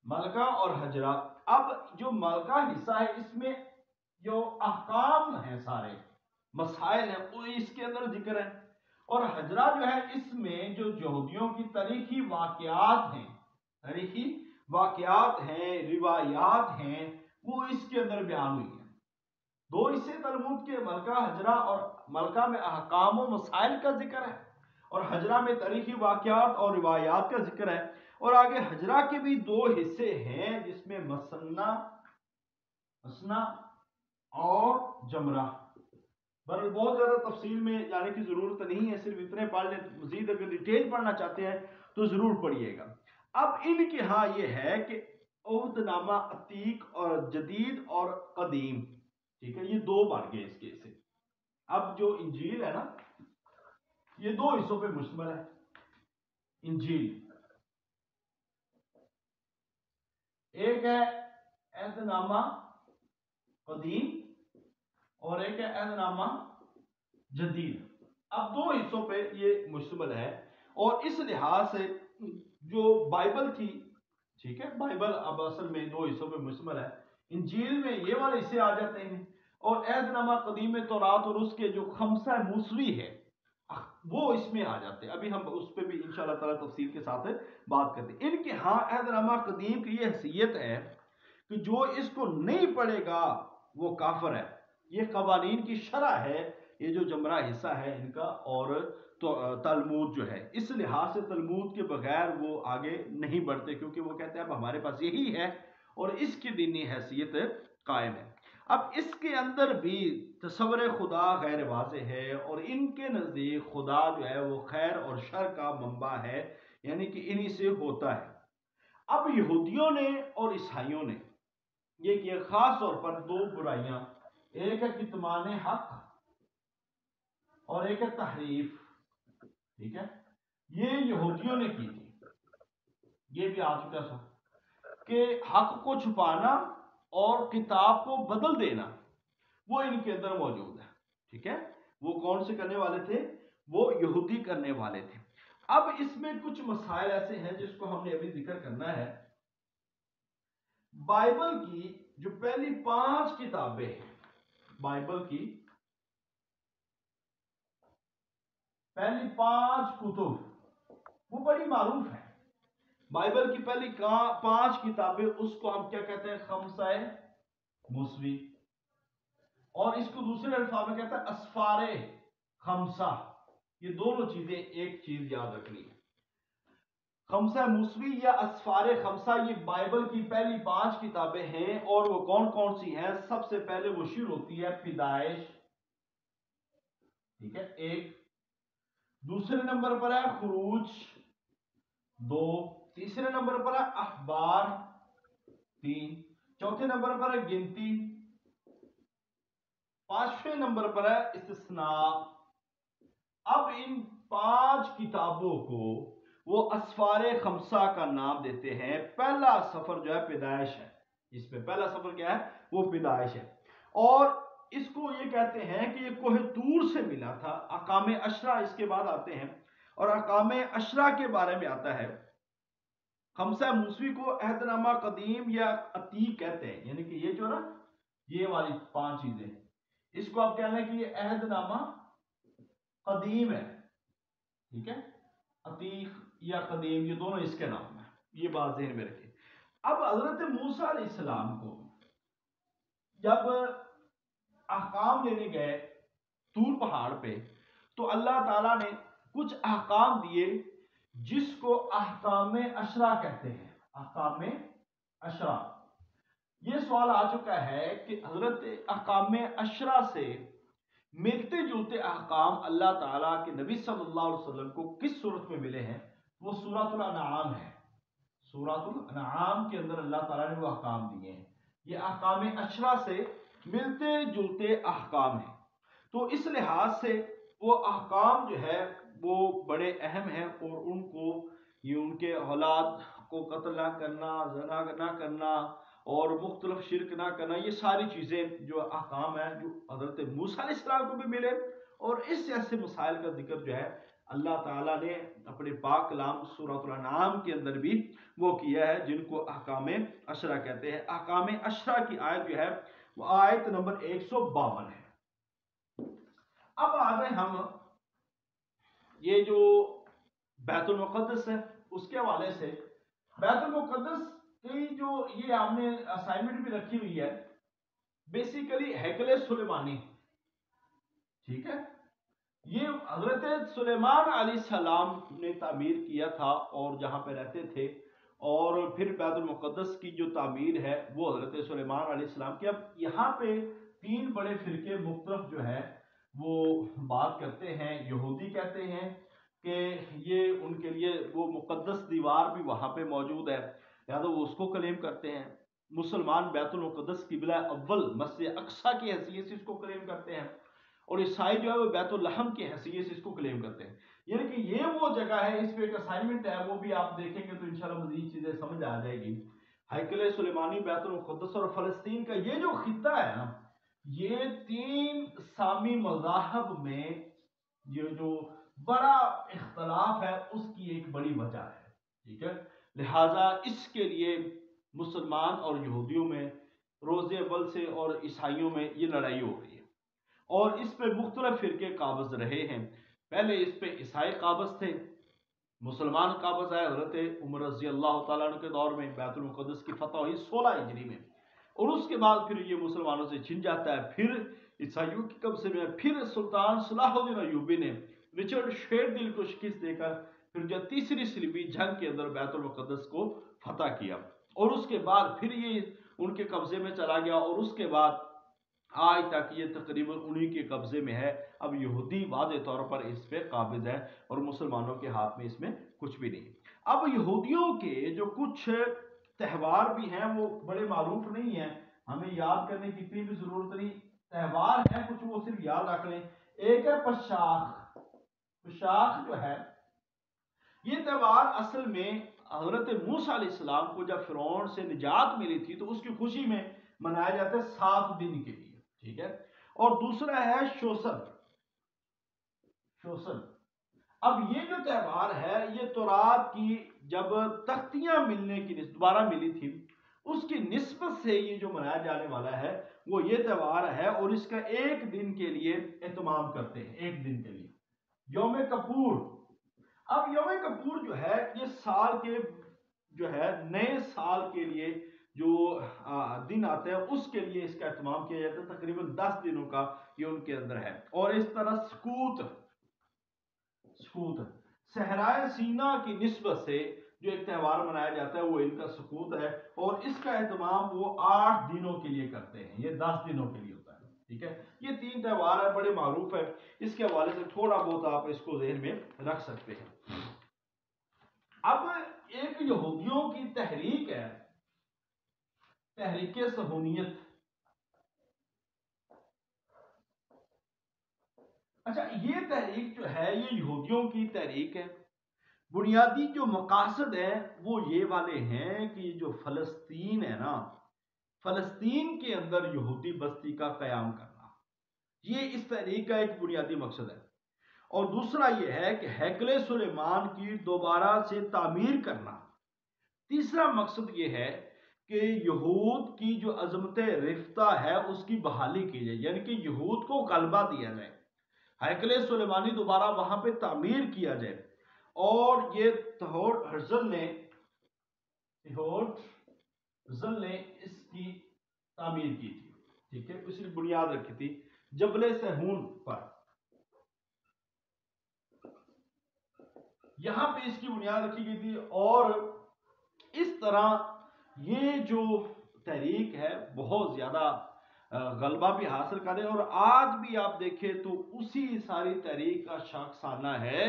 ملکہ اور حجرہ۔ اب جو ملکہ حصہ ہے اس میں جو احکام ہیں، سارے مسائل ہیں وہ اس کے اندر ذکر ہے، اور حجرہ جو ہے اس میں جو یہودیوں کی تاریخی واقعات ہیں، تاریخی واقعات ہیں، روایات ہیں، وہ اس کے اندر بیان ہوئی ہیں۔ دو حصے تلمود کے، ملکہ حجرہ، اور ملکہ میں احکام و مسائل کا ذکر ہے اور حجرہ میں تاریخی واقعات اور روایات کا ذکر ہے۔ اور آگے حجرہ کے بھی دو حصے ہیں جس میں مثنا اور جمرہ۔ بہت زیادہ تفصیل میں جانے کی ضرورت نہیں ہے، صرف اتنے پڑھ لیں، مزید اگر ڈیٹیل پڑھنا چاہتے ہیں تو ضرور پڑھیے گا۔ اب ان کے ہاں یہ ہے کہ عہد نامہ عتیق اور جدید اور قدیم، ٹھیک ہے، یہ دو بن گئے اس کے حصے۔ اب جو انجیل ہے نا، یہ دو حصوں پہ مشتمل ہے۔ انجیل ایک ہے عہد نامہ قدیم اور ایک ہے عہد نامہ جدید۔ اب دو حصوں پہ یہ مشتمل ہے، اور اس لحاظ سے جو بائبل تھی، ٹھیک ہے، بائبل اب اصل میں دو حصوں پہ مشتمل ہے۔ انجیل میں یہ والے حصے آ جاتے ہیں، اور عہد نامہ قدیم میں تورات اور اس کے جو خمسہ موسوی ہے وہ اس میں آ جاتے ہیں۔ ابھی ہم اس پہ بھی انشاءاللہ تعالی تفصیل کے ساتھ بات کرتے ہیں۔ ان کے ہاں عہد نامہ قدیم کی یہ حیثیت ہے کہ جو اس کو نہیں پڑھے گا وہ کافر ہے۔ یہ قوانین کی شرح ہے، یہ جو جمرہ حصہ ہے ان کا، اور تو تلمود جو ہے، اس لحاظ سے تلمود کے بغیر وہ آگے نہیں بڑھتے، کیونکہ وہ کہتے ہیں اب ہمارے پاس یہی ہے اور اس کی دینی حیثیت قائم ہے۔ اب اس کے اندر بھی تصور خدا غیر واضح ہے، اور ان کے نزدیک خدا جو ہے وہ خیر اور شر کا منبع ہے، یعنی کہ انہی سے ہوتا ہے۔ اب یہودیوں نے اور عیسائیوں نے یہ کیا، خاص طور پر دو برائیاں، ایک ہے کتمان حق اور ایک ہے تحریف، ٹھیک ہے، یہ یہودیوں نے کی تھی۔ یہ بھی آ چکا تھا کہ حق کو چھپانا اور کتاب کو بدل دینا وہ ان کے اندر موجود ہے، ٹھیک ہے۔ وہ کون سے کرنے والے تھے؟ وہ یہودی کرنے والے تھے۔ اب اس میں کچھ مسائل ایسے ہیں جس کو ہم نے ابھی ذکر کرنا ہے۔ بائبل کی جو پہلی 5 کتابیں ہیں، بائبل کی پہلی 5 کتب وہ بڑی معروف ہیں۔ بائبل کی پہلی 5 کتابیں، اس کو ہم کیا کہتے ہیں؟ خمسہ موسوی، اور اس کو دوسرے الفاظ میں کہتا ہے اسفار خمسہ۔ یہ دونوں چیزیں ایک چیز یاد رکھنی ہے، خمسہ موسوی یا اسفار خمسہ، یہ بائبل کی پہلی 5 کتابیں ہیں، اور وہ کون کون سی ہیں؟ سب سے پہلے وہ شروع ہوتی ہے پیدائش، ٹھیک ہے، 1، دوسرے نمبر پر ہے خروج 2، تیسرے نمبر پر ہے اخبار 3، چوتھے نمبر پر ہے گنتی، 5ویں نمبر پر ہے استثناء۔ اب ان 5 کتابوں کو وہ اسفار خمسہ کا نام دیتے ہیں۔ پہلا سفر جو ہے پیدائش ہے، اس میں پہلا سفر کیا ہے؟ وہ پیدائش ہے، اور اس کو یہ کہتے ہیں کہ یہ کوہ طور سے ملا تھا۔ احکام عشرہ اس کے بعد آتے ہیں، اور احکام عشرہ کے بارے میں آتا ہے۔ خمسہ موسوی کو عہد نامہ قدیم یا عتیق کہتے ہیں، یعنی کہ یہ جو نا، یہ والی 5 چیزیں، اس کو آپ کہنا ہے کہ یہ عہد نامہ قدیم ہے، ٹھیک ہے، عتیق یا قدیم یہ دونوں اس کے نام ہیں، یہ بات ذہن میں رکھیں۔ اب حضرت موسیٰ علیہ السلام کو جب احکام لینے گئے طور پہاڑ پہ، تو اللہ تعالیٰ نے کچھ احکام دیے جس کو احکام اشرا کہتے ہیں، احکام اشرا۔ یہ سوال آ چکا ہے کہ حضرت احکام اشرا سے ملتے جلتے احکام اللہ تعالیٰ کے نبی صلی اللہ علیہ وسلم کو کس صورت میں ملے ہیں؟ وہ سورۃ الانعام ہے۔ سورۃ الانعام کے اندر اللہ تعالیٰ نے وہ احکام دیے ہیں۔ یہ احکام اشرا سے ملتے جلتے احکام ہیں، تو اس لحاظ سے وہ احکام جو ہے وہ بڑے اہم ہیں، اور ان کو یہ ان کے اولاد کو قتل نہ کرنا، زنا نہ کرنا اور مختلف شرک نہ کرنا، یہ ساری چیزیں جو احکام ہیں جو حضرت موسیٰ علیہ السلام کو بھی ملے، اور اس جیسے مسائل کا ذکر جو ہے اللہ تعالیٰ نے اپنے پاک کلام سورۃ الانعام کے اندر بھی وہ کیا ہے، جن کو احکام اشرا کہتے ہیں۔ احکام اشرا کی آیت جو ہے وہ آیت نمبر 152 ہے۔ اب آ گئے ہم یہ جو بیت المقدس ہے اس کے حوالے سے۔ بیت المقدس کی جو یہ آپ نے اسائنمنٹ بھی رکھی ہوئی ہے، بیسیکلی ہیکل سلیمانی، ٹھیک ہے، یہ حضرت سلیمان علیہ السلام نے تعمیر کیا تھا اور جہاں پہ رہتے تھے، اور پھر بیت المقدس کی جو تعمیر ہے وہ حضرت سلیمان علیہ السلام کی۔ اب یہاں پہ تین بڑے فرقے مختلف جو ہے وہ بات کرتے ہیں۔ یہودی کہتے ہیں کہ یہ ان کے لیے وہ مقدس دیوار بھی وہاں پہ موجود ہے، لہٰذا وہ اس کو کلیم کرتے ہیں۔ مسلمان بیت المقدس قبلہ اول مسجد اقصیٰ کی حیثیت سے اس کو کلیم کرتے ہیں، اور عیسائی جو ہے وہ بیت الحم کی حیثیت سے اس کو کلیم کرتے ہیں۔ یعنی کہ یہ وہ جگہ ہے، اس پہ ایک اسائنمنٹ ہے، وہ بھی آپ دیکھیں گے تو انشاءاللہ مزید چیزیں سمجھ آ جائے گی۔ ہیکل سلیمانی، بیت المقدس اور فلسطین کا یہ جو خطہ ہے نا، یہ تین سامی مذاہب میں یہ جو بڑا اختلاف ہے اس کی ایک بڑی وجہ ہے، ٹھیک ہے۔ لہٰذا اس کے لیے مسلمان اور یہودیوں میں روز اول سے اور عیسائیوں میں یہ لڑائی ہو رہی ہے، اور اس پہ مختلف فرقے قابض رہے ہیں۔ پہلے اس پہ عیسائی قابض تھے، مسلمان قابض آئے حضرت عمر رضی اللہ تعالیٰ عنہ کے دور میں، بیت المقدس کی فتح ہوئی 16 ہجری میں، اور اس کے بعد پھر یہ مسلمانوں سے چھن جاتا ہے، پھر عیسائیوں کے قبضے میں، پھر سلطان صلاح الدین ایوبی نے رچرڈ شیردل کو شکست دے کر پھر جو تیسری صلیبی جنگ کے اندر بیت المقدس کو فتح کیا، اور اس کے بعد پھر یہ ان کے قبضے میں چلا گیا، اور اس کے بعد آج تک یہ تقریباً انہی کے قبضے میں ہے۔ اب یہودی واضح طور پر اس پہ قابض ہے، اور مسلمانوں کے ہاتھ میں اس میں کچھ بھی نہیں۔ اب یہودیوں کے جو کچھ تہوار بھی ہیں وہ بڑے معروف نہیں ہیں، ہمیں یاد کرنے کی اتنی بھی ضرورت نہیں۔ تہوار ہیں کچھ، وہ صرف یاد رکھ لیں۔ ایک ہے پشاخ۔ پشاخ جو ہے یہ تہوار اصل میں حضرت موسیٰ علیہ السلام کو جب فرعون سے نجات ملی تھی تو اس کی خوشی میں منایا جاتا ہے 7 دن کے لیے، ٹھیک ہے۔ اور دوسرا ہے شوسن۔ شوسن، اب یہ جو تہوار ہے یہ تورات کی جب تختیاں ملنے کی دوبارہ ملی تھی اس کی نسبت سے یہ جو منایا جانے والا ہے وہ یہ تہوار ہے، اور اس کا ایک دن کے لیے اہتمام کرتے ہیں، ایک دن کے لیے یوم کپور۔ اب یوم کپور جو ہے یہ سال کے جو ہے نئے سال کے لیے جو دن آتے ہیں اس کے لیے اس کا اہتمام کیا جاتا ہے، تقریباً 10 دنوں کا یہ ان کے اندر ہے۔ اور اس طرح سکوت صحرائے سینا کی نسبت سے جو ایک تہوار منایا جاتا ہے وہ ان کا سکوت ہے، اور اس کا اہتمام وہ 8 دنوں کے لیے کرتے ہیں، یہ 10 دنوں کے لیے ہوتا ہے، ٹھیک ہے۔ یہ 3 تہوار ہیں، بڑے معروف ہیں، اس کے حوالے سے تھوڑا بہت آپ اس کو ذہن میں رکھ سکتے ہیں۔ اب ایک یہودیوں کی تحریک ہے، تحریک صہیونیت۔ اچھا، یہ تحریک جو ہے یہ یہودیوں کی تحریک ہے۔ بنیادی جو مقاصد ہیں وہ یہ والے ہیں کہ جو فلسطین ہے نا، فلسطین کے اندر یہودی بستی کا قیام کرنا، یہ اس تحریک کا ایک بنیادی مقصد ہے۔ اور دوسرا یہ ہے کہ ہیکل سلیمان کی دوبارہ سے تعمیر کرنا۔ تیسرا مقصد یہ ہے کہ یہود کی جو عظمت رفتہ ہے اس کی بحالی کی جائے، یعنی کہ یہود کو غلبہ دیا جائے، ہیکل سلیمانی دوبارہ وہاں پہ تعمیر کیا جائے۔ اور یہ تہوڑ ہرزل نے اس کی تعمیر کی تھی، ٹھیک ہے، اس کی بنیاد رکھی تھی جبل سہون پر۔ یہاں پہ اس کی بنیاد رکھی گئی تھی، اور اس طرح یہ جو تحریک ہے بہت زیادہ غلبہ بھی حاصل کرے، اور آج بھی آپ دیکھیں تو اسی ساری تحریک کا شاخسانہ ہے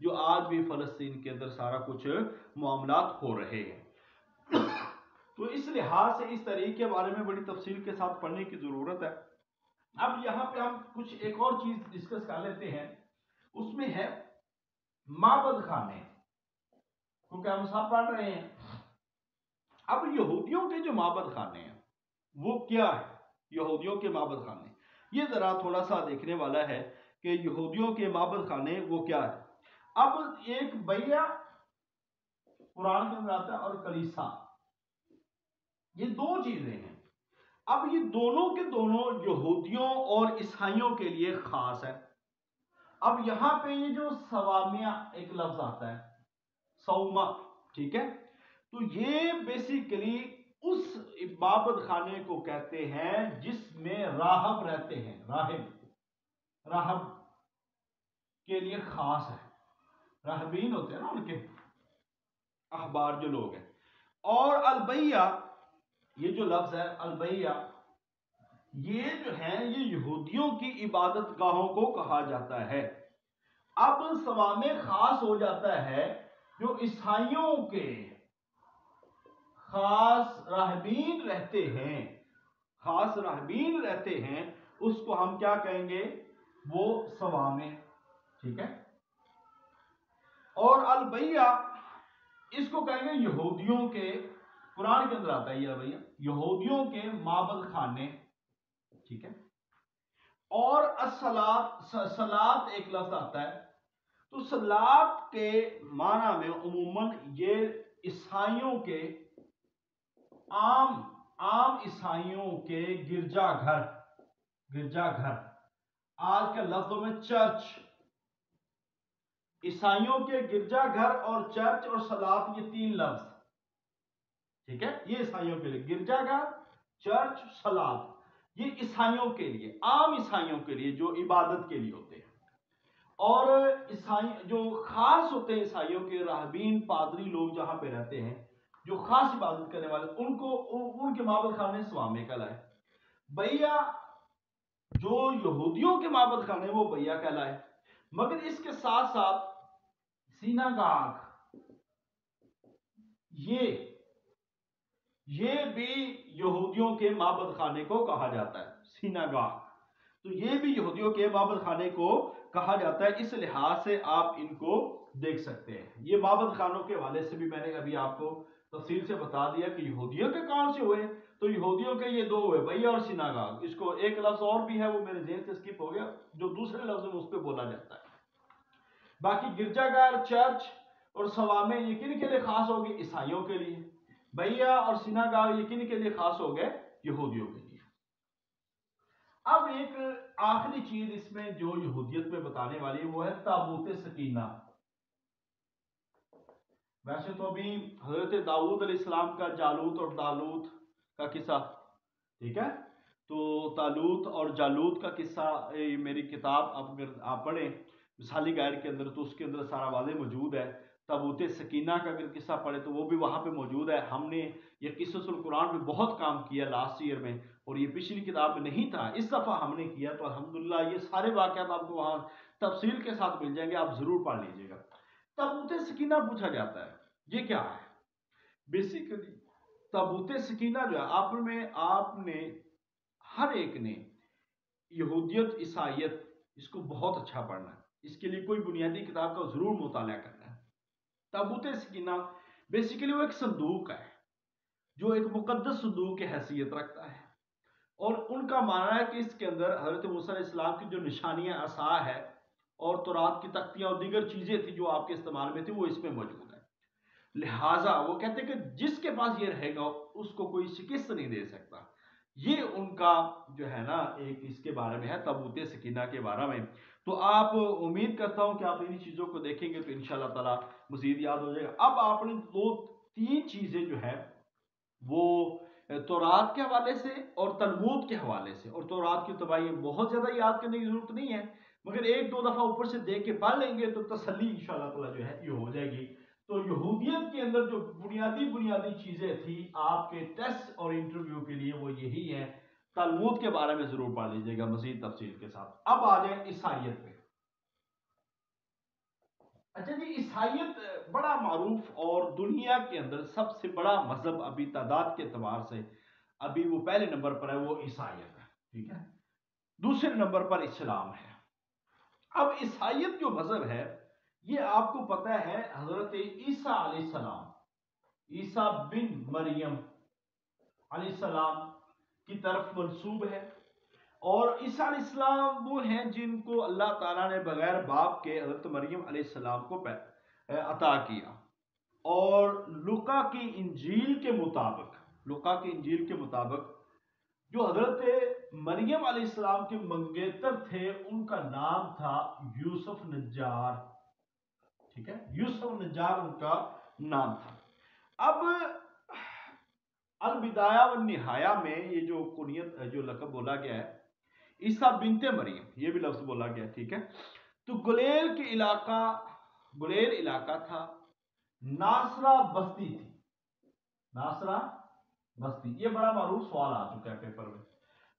جو آج بھی فلسطین کے اندر سارا کچھ معاملات ہو رہے ہیں۔ تو اس لحاظ سے اس تحریک کے بارے میں بڑی تفصیل کے ساتھ پڑھنے کی ضرورت ہے۔ اب یہاں پہ ہم کچھ ایک اور چیز ڈسکس کر لیتے ہیں، اس میں ہے معبد خانے، کیونکہ ہم سب پڑھ رہے ہیں۔ اب یہودیوں کے جو معبد خانے ہیں وہ کیا ہے؟ یہودیوں کے معبد خانے یہ ذرا تھوڑا سا دیکھنے والا ہے کہ یہودیوں کے معبد خانے وہ کیا ہے۔ اب ایک بیعہ قرآن کے اندر آتا ہے اور کلیسا، یہ دو چیزیں ہیں۔ اب یہ دونوں کے دونوں یہودیوں اور عیسائیوں کے لیے خاص ہے۔ اب یہاں پہ یہ جو سوامیہ ایک لفظ آتا ہے، سوما، ٹھیک ہے، تو یہ بیسیکلی اس معبد خانے کو کہتے ہیں جس میں راہب رہتے ہیں، راہب کے لیے خاص ہے، راہبین ہوتے ہیں نا ان کے احبار جو لوگ ہیں۔ اور البیہ، یہ جو لفظ ہے البیہ، یہ جو ہے یہ یہودیوں کی عبادت گاہوں کو کہا جاتا ہے۔ اب سوامے خاص ہو جاتا ہے جو عیسائیوں کے خاص راہبین رہتے ہیں، خاص راہبین رہتے ہیں، اس کو ہم کیا کہیں گے؟ وہ سوامے، ٹھیک ہے۔ اور البیہ اس کو کہیں گے یہودیوں کے، قرآن کے اندر آتا ہے یہ البیہ، یہودیوں کے معبد خانے، ٹھیک ہے۔ اور صلات ایک لفظ آتا ہے، تو صلات کے معنی میں عموماً یہ عیسائیوں کے عام عیسائیوں کے گرجا گھر، آج کے لفظوں میں چرچ، عیسائیوں کے گرجا گھر اور چرچ اور صلات، یہ تین لفظ، ٹھیک ہے، یہ عیسائیوں کے لیے گرجا گھر، چرچ، صلات، یہ عیسائیوں کے لیے، عام عیسائیوں کے لیے جو عبادت کے لیے ہوتے ہیں۔ اور عیسائی جو خاص ہوتے ہیں، عیسائیوں کے راہبین پادری لوگ جہاں پہ رہتے ہیں جو خاص عبادت کرنے والے، ان کے معبد خانے سوامے کہلائے۔ بیعہ جو یہودیوں کے معبد خانے وہ بیعہ کہلائے، مگر اس کے ساتھ ساتھ سیناگاگ، یہ بھی یہودیوں کے معبد خانے کو کہا جاتا ہے، سیناگاگ، تو یہ بھی یہودیوں کے معبد خانے کو کہا جاتا ہے۔ اس لحاظ سے آپ ان کو دیکھ سکتے ہیں۔ یہ معبد خانوں کے حوالے سے بھی میں نے ابھی آپ کو تفصیل سے بتا دیا کہ یہودیوں کے کون سے ہوئے، تو یہودیوں کے یہ دو ہوئے، بیعہ اور سیناگاگ۔ اس کو ایک لفظ اور بھی ہے، وہ میرے ذہن سے اسکپ ہو گیا، جو دوسرے لفظ میں اس پہ بولا جاتا ہے۔ باقی گرجا گھر، چرچ اور سوامے یہ کن کے لیے خاص ہو گئے؟ عیسائیوں کے لیے۔ بیعہ اور سیناگاگ یہ کن کے لیے خاص ہو گئے؟ یہودیوں کے لیے۔ اب ایک آخری چیز اس میں جو یہودیت میں بتانے والی وہ ہے تابوت سکینہ۔ ویسے تو ابھی حضرت داؤد علیہ السلام کا جالوت اور دالوت کا قصہ، ٹھیک ہے، تو تالوت اور جالوت کا قصہ میری کتاب اگر آپ پڑھیں مثالی گائیڈ کے اندر تو اس کے اندر سارا واضح موجود ہے۔ تابوت سکینہ کا اگر قصہ پڑھے تو وہ بھی وہاں پہ موجود ہے۔ ہم نے یہ قصص القرآن پہ بہت کام کیا لاسٹ ایئر میں، اور یہ پچھلی کتاب میں نہیں تھا، اس دفعہ ہم نے کیا، تو الحمدللہ یہ سارے واقعات آپ کو وہاں تفصیل کے ساتھ مل جائیں گے، آپ ضرور پڑھ لیجئے گا۔ تابوت سکینہ پوچھا جاتا ہے یہ کیا ہے؟ بیسیکلی تابوت سکینہ جو ہے آپ نے ہر ایک نے یہودیت عیسائیت اس کو بہت اچھا پڑھنا ہے، اس کے لیے کوئی بنیادی کتاب کا ضرور مطالعہ کرنا ہے۔ تابوت سکینہ بیسیکلی وہ ایک صندوق ہے جو ایک مقدس صندوق کی حیثیت رکھتا ہے، اور ان کا ماننا ہے کہ اس کے اندر حضرت موسیٰ علیہ السلام کی جو نشانیاں عصا ہے اور تورات کی تختیاں اور دیگر چیزیں تھیں جو آپ کے استعمال میں تھی وہ اس میں موجود ہے۔ لہٰذا وہ کہتے ہیں کہ جس کے پاس یہ رہے گا اس کو کوئی شکست نہیں دے سکتا۔ یہ ان کا جو ہے نا ایک اس کے بارے میں ہے، تابوت سکینہ کے بارے میں۔ تو آپ امید کرتا ہوں کہ آپ انہی چیزوں کو دیکھیں گے تو انشاءاللہ تعالی مزید یاد ہو جائے گا۔ اب آپ نے دو تین چیزیں جو ہے وہ تورات کے حوالے سے اور تلمود کے حوالے سے، اور تورات کی تباہی بہت زیادہ یاد کرنے کی ضرورت نہیں ہے، مگر ایک دو دفعہ اوپر سے دیکھ کے پڑھ لیں گے تو تسلی انشاءاللہ تعالی جو ہے یہ ہو جائے گی۔ تو یہودیت کے اندر جو بنیادی چیزیں تھی آپ کے ٹیسٹ اور انٹرویو کے لیے وہ یہی ہے۔ تلمود کے بارے میں ضرور پڑھ لیجئے گا مزید تفصیل کے ساتھ۔ اب آ جائیں عیسائیت پہ۔ اچھا جی، عیسائیت بڑا معروف اور دنیا کے اندر سب سے بڑا مذہب ابھی تعداد کے اعتبار سے ابھی وہ پہلے نمبر پر ہے، وہ عیسائیت ہے، ٹھیک ہے۔ دوسرے نمبر پر اسلام ہے۔ اب عیسائیت جو مذہب ہے یہ آپ کو پتہ ہے حضرت عیسیٰ علیہ السلام، عیسیٰ بن مریم علیہ السلام کی طرف منسوب ہے، اور عیسیٰ علیہ السلام وہ ہیں جن کو اللہ تعالیٰ نے بغیر باپ کے حضرت مریم علیہ السلام کو عطا کیا۔ اور لوقا کی انجیل کے مطابق جو حضرت مریم علیہ السلام کے منگیتر تھے ان کا نام تھا یوسف نجار، ٹھیک ہے، یوسف نجار ان کا نام تھا۔ اب البدایہ والنہایہ میں یہ جو کنیت جو لقب بولا گیا ہے عیسیٰ بنت مریم، یہ بھی لفظ بولا گیا، ٹھیک ہے۔ تو گلیل علاقہ تھا، ناصرہ بستی تھی، ناصرہ بستی، یہ بڑا معروف سوال آ چکا ہے پیپر میں۔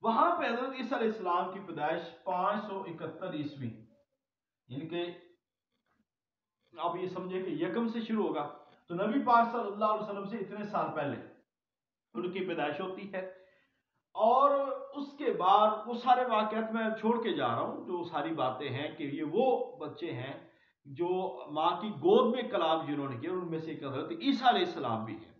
وہاں پہ حضرت عیسیٰ علیہ السلام کی پیدائش 571 عیسوی، یعنی کہ آپ یہ سمجھے کہ یکم سے شروع ہوگا تو نبی پاک صلی اللہ علیہ وسلم سے اتنے سال پہلے ان کی پیدائش ہوتی ہے۔ اور اس کے بعد وہ سارے واقعات میں چھوڑ کے جا رہا ہوں، جو ساری باتیں ہیں کہ یہ وہ بچے ہیں جو ماں کی گود میں کلام جنہوں نے کیا، ان میں سے ایک حضرت عیسیٰ علیہ السلام بھی ہیں۔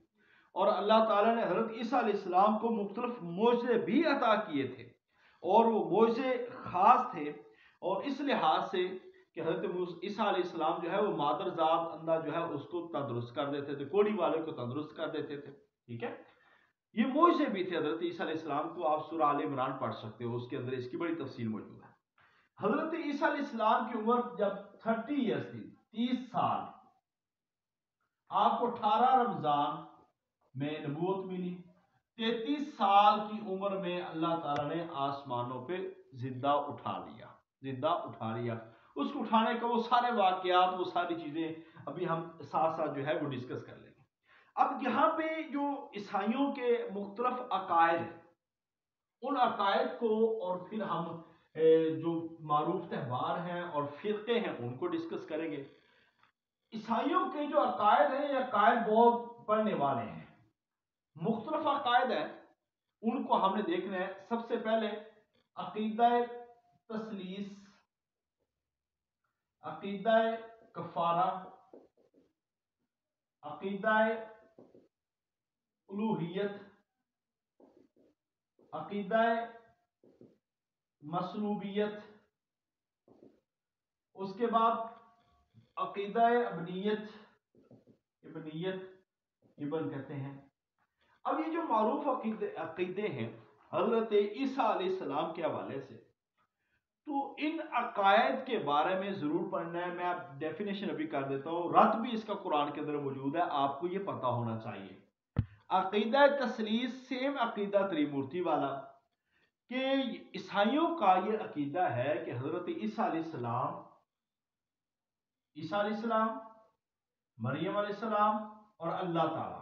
اور اللہ تعالیٰ نے حضرت عیسیٰ علیہ السلام کو مختلف معجزے بھی عطا کیے تھے، اور وہ معجزے خاص تھے، اور اس لحاظ سے کہ حضرت عیسیٰ علیہ السلام جو ہے وہ مادر ذات اندھا جو ہے اس کو تندرست کر دیتے تھے، کوڑی والے کو تندرست کر دیتے تھے، ٹھیک ہے۔ یہ معجزے بھی تھے حضرت عیسیٰ علیہ السلام کو، آپ سورہ آل عمران پڑھ سکتے ہو، اس کے اندر اس کی بڑی تفصیل موجود ہے۔ حضرت عیسیٰ علیہ السلام کی عمر جب 30 ایئرس تھی، 30 سال، آپ کو 18 رمضان میں نبوت ملی، 33 سال کی عمر میں اللہ تعالیٰ نے آسمانوں پہ زندہ اٹھا لیا۔ اس کو اٹھانے کا وہ سارے واقعات، وہ ساری چیزیں ابھی ہم ساتھ ساتھ جو ہے وہ ڈسکس کر لیں گے۔ اب یہاں پہ جو عیسائیوں کے مختلف عقائد ہیں، ان عقائد کو اور پھر ہم جو معروف تہوار ہیں اور فرقے ہیں ان کو ڈسکس کریں گے۔ عیسائیوں کے جو عقائد ہیں یہ عقائد بہت پڑھنے والے ہیں، مختلف عقائد ہیں، ان کو ہم نے دیکھنا ہے۔ سب سے پہلے عقیدہ تثلیث، عقیدہ کفارہ، عقیدہ الوہیت، عقیدہ مصلوبیت، اس کے بعد عقیدہ ابنیت ابن کہتے ہیں۔ اب یہ جو معروف عقیدے ہیں حضرت عیسیٰ علیہ السلام کے حوالے سے، تو ان عقائد کے بارے میں ضرور پڑھنا ہے۔ میں آپ ڈیفینیشن ابھی کر دیتا ہوں، رد بھی اس کا قرآن کے اندر موجود ہے، آپ کو یہ پتا ہونا چاہیے۔ عقیدہ تثلیث سیم عقیدہ تریمورتی والا، کہ عیسائیوں کا یہ عقیدہ ہے کہ حضرت عیسیٰ علیہ السلام، مریم علیہ السلام اور اللہ تعالیٰ،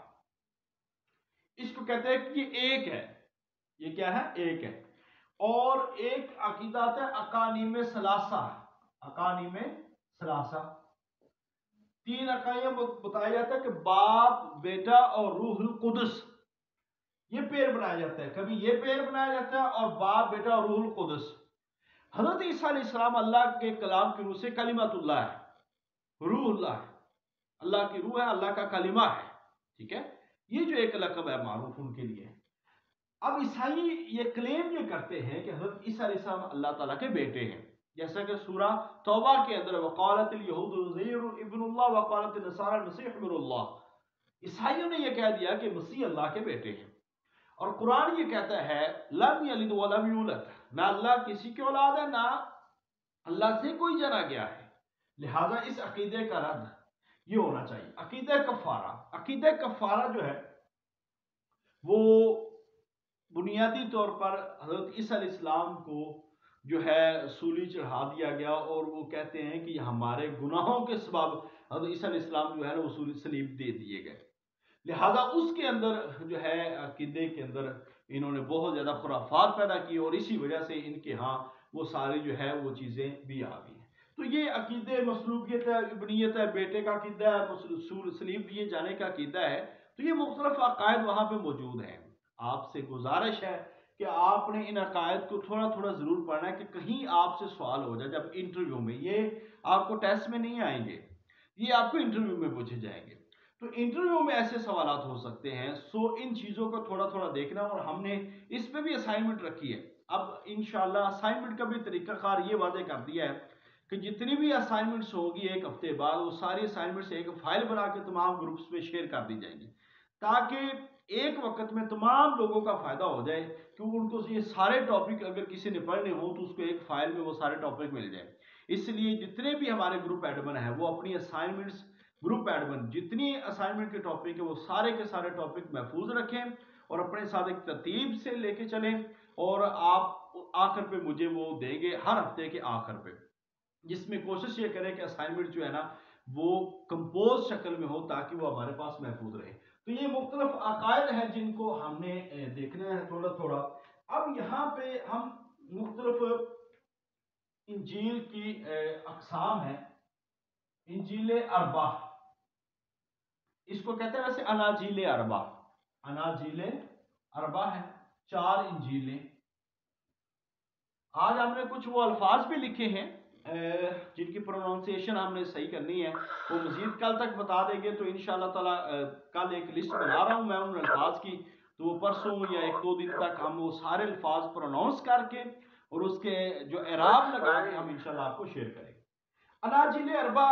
اس کو کہتے ہیں کہ یہ ایک ہے۔ یہ کیا ہے؟ ایک ہے۔ اور ایک عقیدہ آتا ہے اقانیم ثلاثہ، تین عقائد بتایا جاتا ہے کہ باپ، بیٹا اور روح القدس، یہ پیر بنایا جاتا ہے، کبھی یہ پیر بنایا جاتا ہے، اور باپ، بیٹا اور روح القدس۔ حضرت عیسیٰ علیہ السلام اللہ کے کلام کی روح سے کلمت اللہ ہے، روح اللہ ہے، اللہ کی روح ہے، اللہ کا کلمہ ہے، ٹھیک ہے۔ یہ جو ایک لقب ہے معروف ان کے لیے۔ اب عیسائی یہ کلیم یہ کرتے ہیں کہ حضرت عیسیٰ علیہ السلام اللہ تعالیٰ کے بیٹے ہیں، جیسا کہ سورہ توبہ کے اندر وقالت الیہود عزیر ابن اللہ وقالت النصارى المسیح ابن اللہ، عیسائیوں نے یہ کہہ دیا کہ مسیح اللہ کے بیٹے ہیں، اور قرآن یہ کہتا ہے لم یلد ولم یولد، نہ اللہ کسی کی اولاد ہے نہ اللہ سے کوئی جنا گیا ہے، لہذا اس عقیدے کا رد یہ ہونا چاہیے۔ عقیدہ کفارہ جو ہے وہ بنیادی طور پر حضرت عیسیٰ علیہ السلام کو جو ہے سولی چڑھا دیا گیا، اور وہ کہتے ہیں کہ ہمارے گناہوں کے سبب حضرت عیسیٰ علیہ السلام جو ہے نا وہ سلیب دے دیے گئے۔ لہذا اس کے اندر جو ہے عقیدے کے اندر انہوں نے بہت زیادہ خرافات پیدا کی، اور اسی وجہ سے ان کے ہاں وہ ساری جو ہے وہ چیزیں بھی آ گئی ہیں۔ تو یہ عقیدے مصلوبیت ہے، ابنیت ہے، بیٹے کا عقیدہ ہے، سلیب دیے جانے کا عقیدہ ہے، تو یہ مختلف عقائد وہاں پہ موجود ہیں۔ آپ سے گزارش ہے کہ آپ نے ان عقائد کو تھوڑا تھوڑا ضرور پڑھنا ہے، کہ کہیں آپ سے سوال ہو جائے جب انٹرویو میں، یہ آپ کو ٹیسٹ میں نہیں آئیں گے، یہ آپ کو انٹرویو میں پوچھے جائیں گے، تو انٹرویو میں ایسے سوالات ہو سکتے ہیں۔ سو ان چیزوں کو تھوڑا تھوڑا دیکھنا، اور ہم نے اس پہ بھی اسائنمنٹ رکھی ہے۔ اب انشاءاللہ اسائنمنٹ کا بھی طریقہ کار یہ واضح کر دیا ہے کہ جتنی بھی اسائنمنٹس ہوگی ایک ہفتے بعد، وہ ساری اسائنمنٹس ایک فائل بنا کے تمام گروپس میں شیئر کر دی جائیں گی، تاکہ ایک وقت میں تمام لوگوں کا فائدہ ہو جائے، کہ ان کو یہ سارے ٹاپک اگر کسی نے پڑھنے ہوں تو اس کو ایک فائل میں وہ سارے ٹاپک مل جائے۔ اس لیے جتنے بھی ہمارے گروپ ایڈمن ہیں وہ اپنی اسائنمنٹس، گروپ ایڈمن جتنی اسائنمنٹ کے ٹاپک ہیں وہ سارے کے سارے ٹاپک محفوظ رکھیں، اور اپنے ساتھ ایک ترتیب سے لے کے چلیں، اور آپ آخر پہ مجھے وہ دیں گے ہر ہفتے کے آخر پہ، جس میں کوشش یہ کریں کہ اسائنمنٹ جو ہے نا وہ کمپوز شکل میں ہو، تاکہ وہ ہمارے پاس محفوظ رہے۔ تو یہ مختلف عقائد ہیں جن کو ہم نے دیکھنا ہے تھوڑا تھوڑا۔ اب یہاں پہ ہم مختلف انجیل کی اقسام ہیں۔ انجیل اربع، اس کو کہتے ہیں ویسے اناجیل اربع، اناجیل اربع ہے، 4 انجیلیں۔ آج ہم نے کچھ وہ الفاظ بھی لکھے ہیں جن کی پروننسیشن ہم نے صحیح کرنی ہے، وہ مزید کل تک بتا دیں گے، تو انشاءاللہ تعالی کل ایک لسٹ بنا رہا ہوں میں ان الفاظ کی، تو وہ پرسوں یا 1-2 دن تک ہم وہ سارے الفاظ پروننس کر کے اور اس کے جو اعراب لگا کے ہم انشاءاللہ آپ کو شیئر کریں گے۔ اناجیل اربع،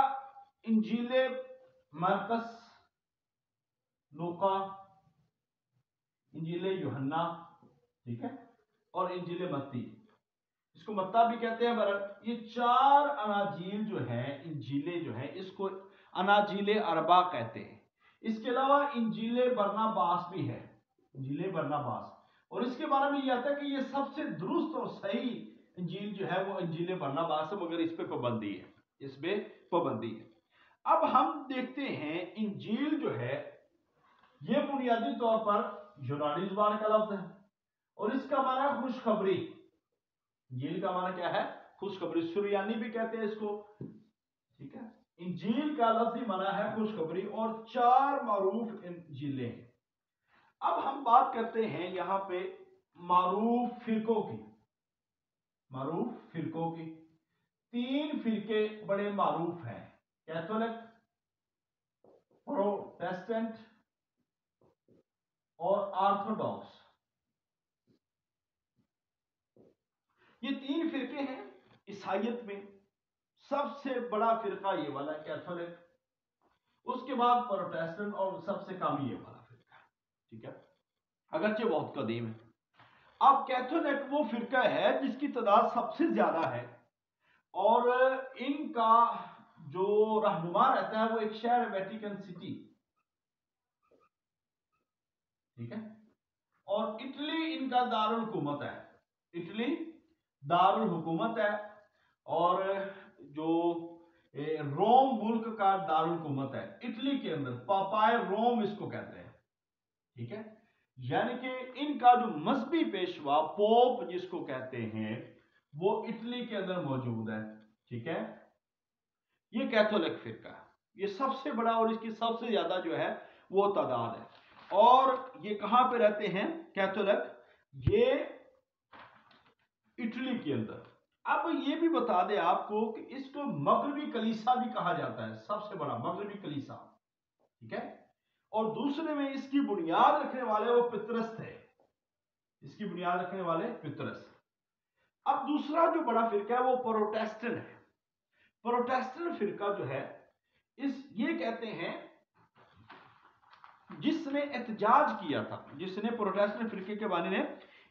انجیل مرقس، لوقا، انجیل یوحنا، ٹھیک ہے، اور انجیل متی، اس کو متا بھی کہتے ہیں یہ 4 اناجیل جو ہیں، انجیلیں جو ہیں، اس کو اناجیل اربع کہتے ہیں۔ اس کے علاوہ انجیل برناباس بھی ہے، انجیل برناباس، اور اس کے بارے میں یہ آتا ہے کہ یہ سب سے درست اور صحیح انجیل جو ہے وہ انجیل برناباس ہے، مگر اس پہ پابندی ہے، اس پہ پابندی ہے۔ اب ہم دیکھتے ہیں انجیل جو ہے یہ بنیادی طور پر یونانی زبان کا لفظ ہے، اور اس کا معنی ہے خوشخبری۔ انجیل کا معنی کیا ہے؟ خوشخبری، سریانی بھی کہتے ہیں اس کو، ٹھیک ہے۔ انجیل کا لفظی معنی ہے خوشخبری، اور 4 معروف انجیلیں ہیں۔ اب ہم بات کرتے ہیں یہاں پہ معروف فرقوں کی، معروف فرقوں کی۔ 3 فرقے بڑے معروف ہیں، کیتھولک، پروٹیسٹنٹ اور آرتھوڈاکس۔ یہ 3 فرقے ہیں عیسائیت میں۔ سب سے بڑا فرقہ یہ والا کیتھولک، اس کے بعد پروٹیسٹنٹ، اور سب سے کم یہ والا فرقہ، ٹھیک ہے، اگرچہ بہت قدیم ہے۔ اب کیتھولک وہ فرقہ ہے جس کی تعداد سب سے زیادہ ہے، اور ان کا جو رہنما رہتا ہے وہ ایک شہر ہے ویٹیکن سٹی، ٹھیک ہے، اور اٹلی ان کا دارالحکومت ہے، اٹلی دارالحکومت ہے، اور جو روم ملک کا دارالحکومت ہے اٹلی کے اندر، پاپائے روم اس کو کہتے ہیں، ٹھیک ہے، یعنی کہ ان کا جو مذہبی پیشوا پوپ جس کو کہتے ہیں وہ اٹلی کے اندر موجود ہے، ٹھیک ہے۔ یہ کیتھولک فرقہ ہے، یہ سب سے بڑا اور اس کی سب سے زیادہ جو ہے وہ تعداد ہے، اور یہ کہاں پہ رہتے ہیں کیتھولک؟ یہ اٹلی کے اندر۔ اب یہ بھی بتا دیں آپ کو کہ اس کو مغربی کلیسا بھی کہا جاتا ہے، سب سے بڑا مغربی کلیسا، ٹھیک ہے، اور دوسرے میں اس کی بنیاد رکھنے والے وہ پطرس تھے، اس کی بنیاد رکھنے والے پطرس۔ اب دوسرا جو بڑا فرقہ ہے وہ پروٹیسٹنٹ ہے۔ پروٹیسٹنٹ فرقہ جو ہے یہ کہتے ہیں، جس نے احتجاج کیا تھا، جس نے پروٹیسٹنٹ فرقے کے بانی نے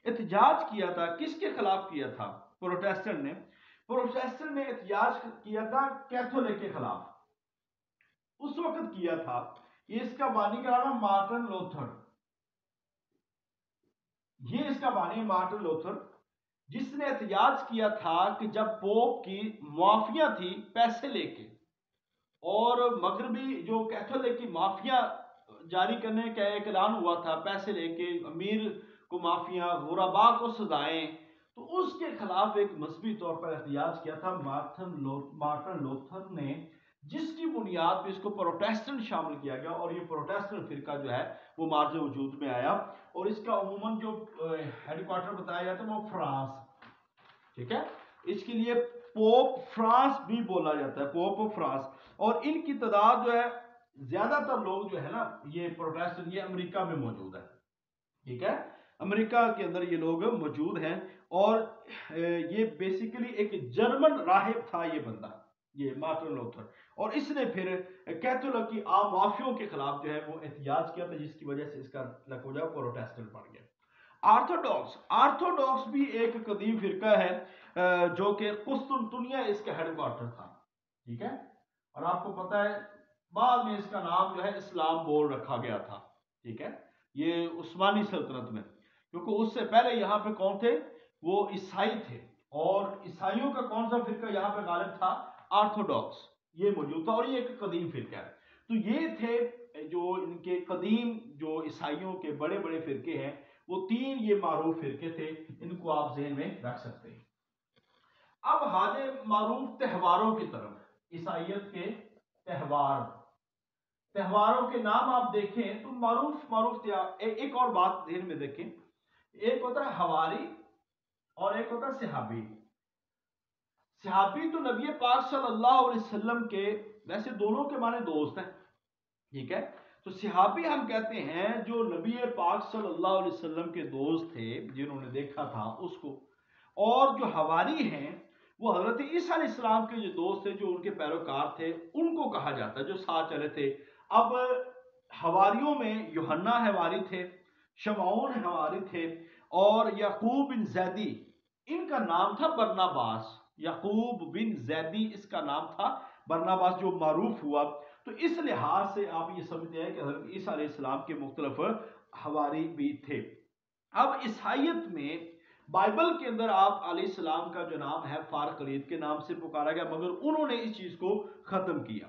احتجاج کیا تھا، کس کے خلاف کیا تھا؟ پروٹیسٹنٹ نے احتجاج کیا تھا کیتھولک کے خلاف، اس وقت کیا تھا۔ یہ اس کا بانی کا نام ہے مارٹن لوتھر، یہ اس کا بانی مارٹن لوتھر، جس نے احتجاج کیا تھا کہ جب پوپ کی معافیاں تھی پیسے لے کے، اور مغربی جو کیتھولک کی معافیاں جاری کرنے کا ایک اعلان ہوا تھا، پیسے لے کے امیر کو معافیاں، غربا کو سزائیں، تو اس کے خلاف ایک مذہبی طور پر احتجاج کیا تھا مارٹن لوتھر نے، جس کی بنیاد پہ اس کو پروٹیسٹنٹ شامل کیا گیا، اور یہ پروٹیسٹنٹ فرقہ جو ہے وہ مارج وجود میں آیا، اور اس کا عموماً جو ہیڈ کوارٹر بتایا جاتا ہے وہ فرانس، ٹھیک ہے، اس کے لیے پوپ فرانس بھی بولا جاتا ہے، پوپ فرانس، اور ان کی تعداد جو ہے زیادہ تر لوگ جو ہے نا یہ پروٹیسٹنٹ، یہ امریکہ میں موجود ہے، ٹھیک ہے، امریکہ کے اندر یہ لوگ موجود ہیں، اور یہ بیسیکلی ایک جرمن راہب تھا یہ بندہ، یہ مارٹن لوتھر، اور اس نے پھر کیتھولک کی عام معافیوں کے خلاف جو ہے وہ احتجاج کیا تھا، جس کی وجہ سے اس کا لقب جو ہے پروٹیسٹنٹ پڑ گیا۔ آرتھوڈاکس بھی ایک قدیم فرقہ ہے جو کہ قسطنطنیہ اس کا ہیڈ کوارٹر تھا، ٹھیک ہے، اور آپ کو پتا ہے بعد میں اس کا نام جو ہے اسلام بول رکھا گیا تھا، ٹھیک ہے، یہ عثمانی سلطنت میں، کیونکہ اس سے پہلے یہاں پہ کون تھے، وہ عیسائی تھے، اور عیسائیوں کا کون سا فرقہ یہاں پہ غالب تھا، آرتھوڈاکس، یہ موجود تھا، اور یہ ایک قدیم فرقہ ہے۔ تو یہ تھے جو ان کے قدیم جو عیسائیوں کے بڑے بڑے فرقے ہیں، وہ تین یہ معروف فرقے تھے، ان کو آپ ذہن میں رکھ سکتے ہیں۔ اب حاجے معروف تہواروں کی طرف، عیسائیت کے تہواروں کے نام آپ دیکھیں تو معروف ایک اور بات ذہن میں دیکھیں، ایک ہوتا ہے حواری اور ایک ہوتا ہے صحابی۔ صحابی تو نبی پاک صلی اللہ علیہ وسلم کے، ویسے دونوں کے معنی دوست ہیں، ٹھیک ہے، تو صحابی ہم کہتے ہیں جو نبی پاک صلی اللہ علیہ وسلم کے دوست تھے، جنہوں نے دیکھا تھا اس کو، اور جو حواری ہیں وہ حضرت عیسیٰ علیہ السلام کے جو دوست تھے، جو ان کے پیروکار تھے، ان کو کہا جاتا ہے، جو ساتھ چلے تھے۔ اب حواریوں میں یوحنا حواری تھے، شمعون حواری تھے، اور یعقوب بن زیدی، ان کا نام تھا برناباس، یعقوب بن زیدی اس کا نام تھا برناباس، جو معروف ہوا۔ تو اس لحاظ سے آپ یہ سمجھتے ہیں کہ حضرت عیسیٰ علیہ السلام کے مختلف حواری بھی تھے۔ اب عیسائیت میں بائبل کے اندر آپ علیہ السلام کا جو نام ہے فارقلید کے نام سے پکارا گیا، مگر انہوں نے اس چیز کو ختم کیا۔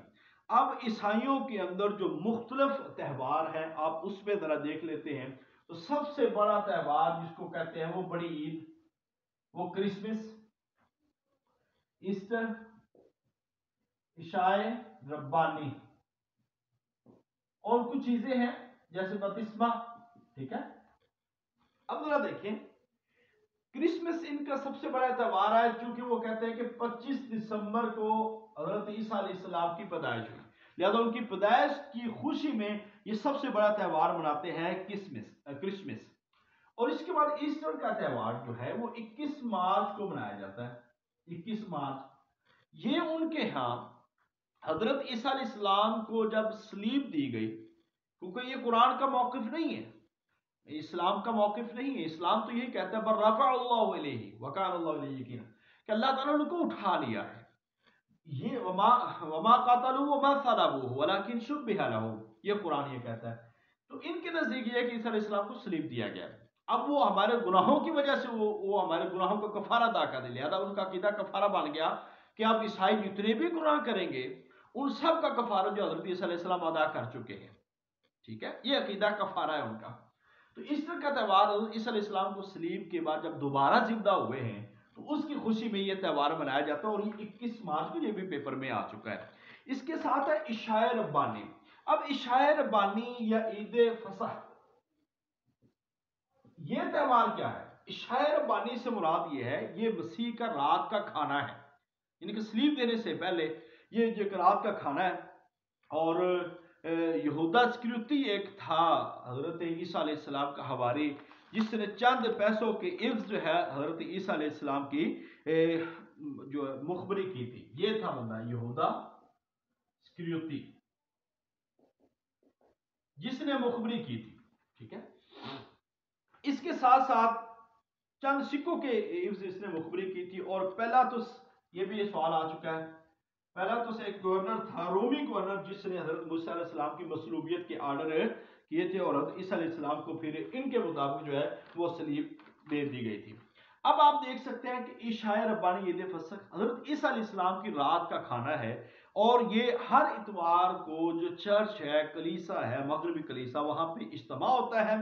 اب عیسائیوں کے اندر جو مختلف تہوار ہیں آپ اس میں ذرا دیکھ لیتے ہیں، تو سب سے بڑا تہوار جس کو کہتے ہیں وہ بڑی عید، وہ کرسمس، ایسٹر، عشاء ربانی، اور کچھ چیزیں ہیں جیسے بپتسمہ، ٹھیک ہے۔ اب ذرا دیکھیں کرسمس ان کا سب سے بڑا تہوار ہے، چونکہ وہ کہتے ہیں کہ 25 دسمبر کو حضرت عیسیٰ علیہ السلام کی پیدائش ہوئی، لہذا ان کی پیدائش کی خوشی میں یہ سب سے بڑا تہوار مناتے ہیں کرسمس۔ اور اس کے بعد ایسٹر کا تہوار جو ہے وہ 21 مارچ کو منایا جاتا ہے، 21 مارچ، یہ ان کے ہاں حضرت عیسیٰ علیہ السلام کو جب صلیب دی گئی، کیونکہ یہ قرآن کا موقف نہیں ہے، اسلام کا موقف نہیں ہے، اسلام تو یہی کہتا ہے بر رفع اللہ علیہ وکان اللہ علیہ یقینا، کہ اللہ تعالیٰ نے ان کو اٹھا لیا ہے، یہ وما قاتلوه وما صلبوه ولكن شبه لهم، یہ قرآن یہ کہتا ہے۔ تو ان کے نزدیک یہ ہے کہ عیسیٰ علیہ السلام کو صلیب دیا گیا، اب وہ ہمارے گناہوں کی وجہ سے وہ ہمارے گناہوں کا کفارہ ادا کر دے، لہذا ان کا عقیدہ کفارہ بن گیا کہ اب عیسائی جتنے بھی گناہ کریں گے ان سب کا کفارہ جو حضرت عیسیٰ علیہ السلام ادا کر چکے ہیں، ٹھیک ہے، یہ عقیدہ کفارہ ہے ان کا۔ تو ایسٹر کا تہوار حضرت عیسیٰ علیہ السلام کو صلیب کے بعد جب دوبارہ زندہ ہوئے ہیں تو اس کی خوشی میں یہ تہوار منایا جاتا ہے، اور یہ 21 مارچ کو یہ بھی پیپر میں آ چکا ہے۔ اس کے ساتھ ہے عشاء ربانی۔ اب عشاء ربانی یا عید فصح، یہ تہوار کیا ہے؟ عشاء ربانی سے مراد یہ ہے، یہ مسیح کا رات کا کھانا ہے، یعنی کہ صلیب دینے سے پہلے یہ جو رات کا کھانا ہے۔ اور یہودا اسکریوتی ایک تھا حضرت عیسیٰ علیہ السلام کا حواری، جس نے چند پیسوں کے عوض جو ہے حضرت عیسیٰ علیہ السلام کی جو مخبری کی تھی، یہ تھا بندہ یہودا اسکریوتی، جس نے مخبری کی تھی، ٹھیک ہے۔ اس کے ساتھ ساتھ چند سکوں کے عوض اس نے مخبری کی تھی، اور پیلاطس، یہ بھی یہ سوال آ چکا ہے، پیلاطس ایک گورنر تھا، رومی گورنر، جس نے حضرت موسیٰ علیہ السلام کی مصلوبیت کے آرڈر کیے تھے، اور حضرت عیسیٰ علیہ السلام کو پھر ان کے مطابق جو ہے وہ صلیب دے دی گئی تھی۔ اب آپ دیکھ سکتے ہیں کہ عشاء ربانی عید فصح حضرت عیسیٰ علیہ السلام کی رات کا کھانا ہے، اور یہ ہر اتوار کو جو چرچ ہے، کلیسا ہے، مغربی کلیسا، وہاں پہ اجتماع ہوتا ہے،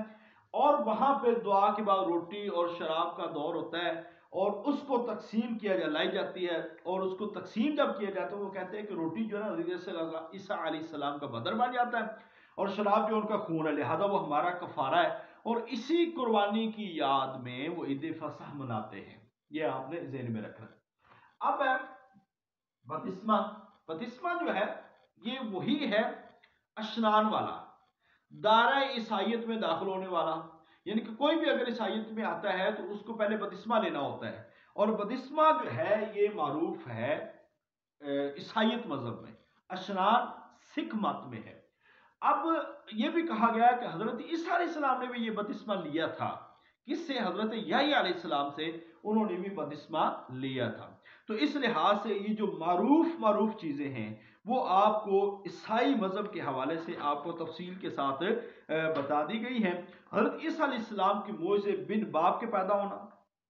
اور وہاں پہ دعا کے بعد روٹی اور شراب کا دور ہوتا ہے، اور اس کو تقسیم لائی جاتی ہے، اور اس کو تقسیم جب کیا جاتا ہے وہ کہتے ہیں کہ روٹی جو ہے نا عیسیٰ علیہ السلام کا بدن بن جاتا ہے، اور شراب جو ان کا خون ہے، لہذا وہ ہمارا کفارہ ہے، اور اسی قربانی کی یاد میں وہ عید فصح مناتے ہیں۔ یہ آپ نے ذہن میں رکھنا۔ اب ہے بپتسمہ۔ بپتسمہ جو ہے یہ وہی ہے اشنان والا، دائرہ عیسائیت میں داخل ہونے والا، یعنی کہ کوئی بھی اگر عیسائیت میں آتا ہے تو اس کو پہلے بپتسمہ لینا ہوتا ہے، اور بپتسمہ جو ہے یہ معروف ہے عیسائیت مذہب میں، اشنان سکھ مت میں ہے۔ اب یہ بھی کہا گیا کہ حضرت عیسیٰ علیہ السلام نے بھی یہ بپتسمہ لیا تھا، کس سے؟ حضرت یحییٰ علیہ السلام سے انہوں نے بھی بپتسمہ لیا تھا۔ تو اس لحاظ سے یہ جو معروف چیزیں ہیں وہ آپ کو عیسائی مذہب کے حوالے سے آپ کو تفصیل کے ساتھ بتا دی گئی ہیں۔ حضرت عیسیٰ علیہ السلام کی معجزے بن باپ کے پیدا ہونا،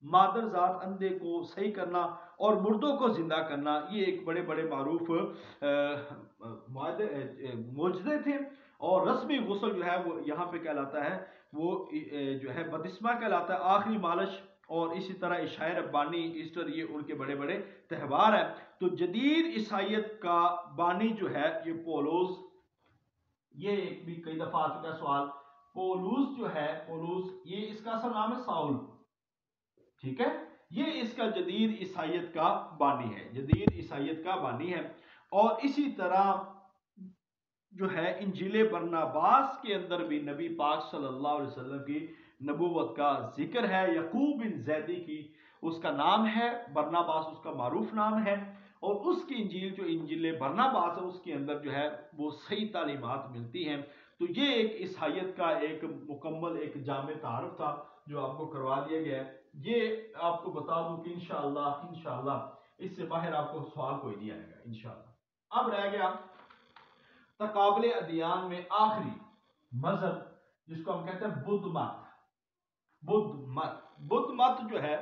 مادر ذات اندھے کو صحیح کرنا اور مردوں کو زندہ کرنا، یہ ایک بڑے بڑے معروف معجزے تھے، اور رسمی غسل جو ہے وہ یہاں پہ کہلاتا ہے، وہ جو ہے بپتسمہ کہلاتا ہے، آخری مالش، اور اسی طرح عشاء ربانی، ایسٹر، یہ ان کے بڑے بڑے تہوار ہیں۔ تو جدید عیسائیت کا بانی جو ہے یہ پولوس، یہ بھی کئی دفعہ آ چکا ہے سوال، پولوس جو ہے، پولوس یہ اس کا اصل نام ہے ساؤل، ٹھیک ہے، یہ اس کا جدید عیسائیت کا بانی ہے، جدید عیسائیت کا بانی ہے۔ اور اسی طرح جو ہے انجیل برناباس کے اندر بھی نبی پاک صلی اللہ علیہ وسلم کی نبوت کا ذکر ہے، یعقوب بن زیدی کی اس کا نام ہے، برناباس اس کا معروف نام ہے، اور اس کی انجیل جو انجیل برناباس ہے اس کے اندر جو ہے وہ صحیح تعلیمات ملتی ہیں۔ تو یہ ایک عیسائیت کا ایک مکمل ایک جامع تعارف تھا جو آپ کو کروا دیا گیا ہے۔ یہ آپ کو بتا دوں کہ انشاءاللہ اس سے باہر آپ کو سوال کوئی نہیں آئے گا انشاءاللہ۔ اب رہ گیا تقابل ادیان میں آخری مذہب جس کو ہم کہتے ہیں بدھ مت۔ بدھ مت جو ہے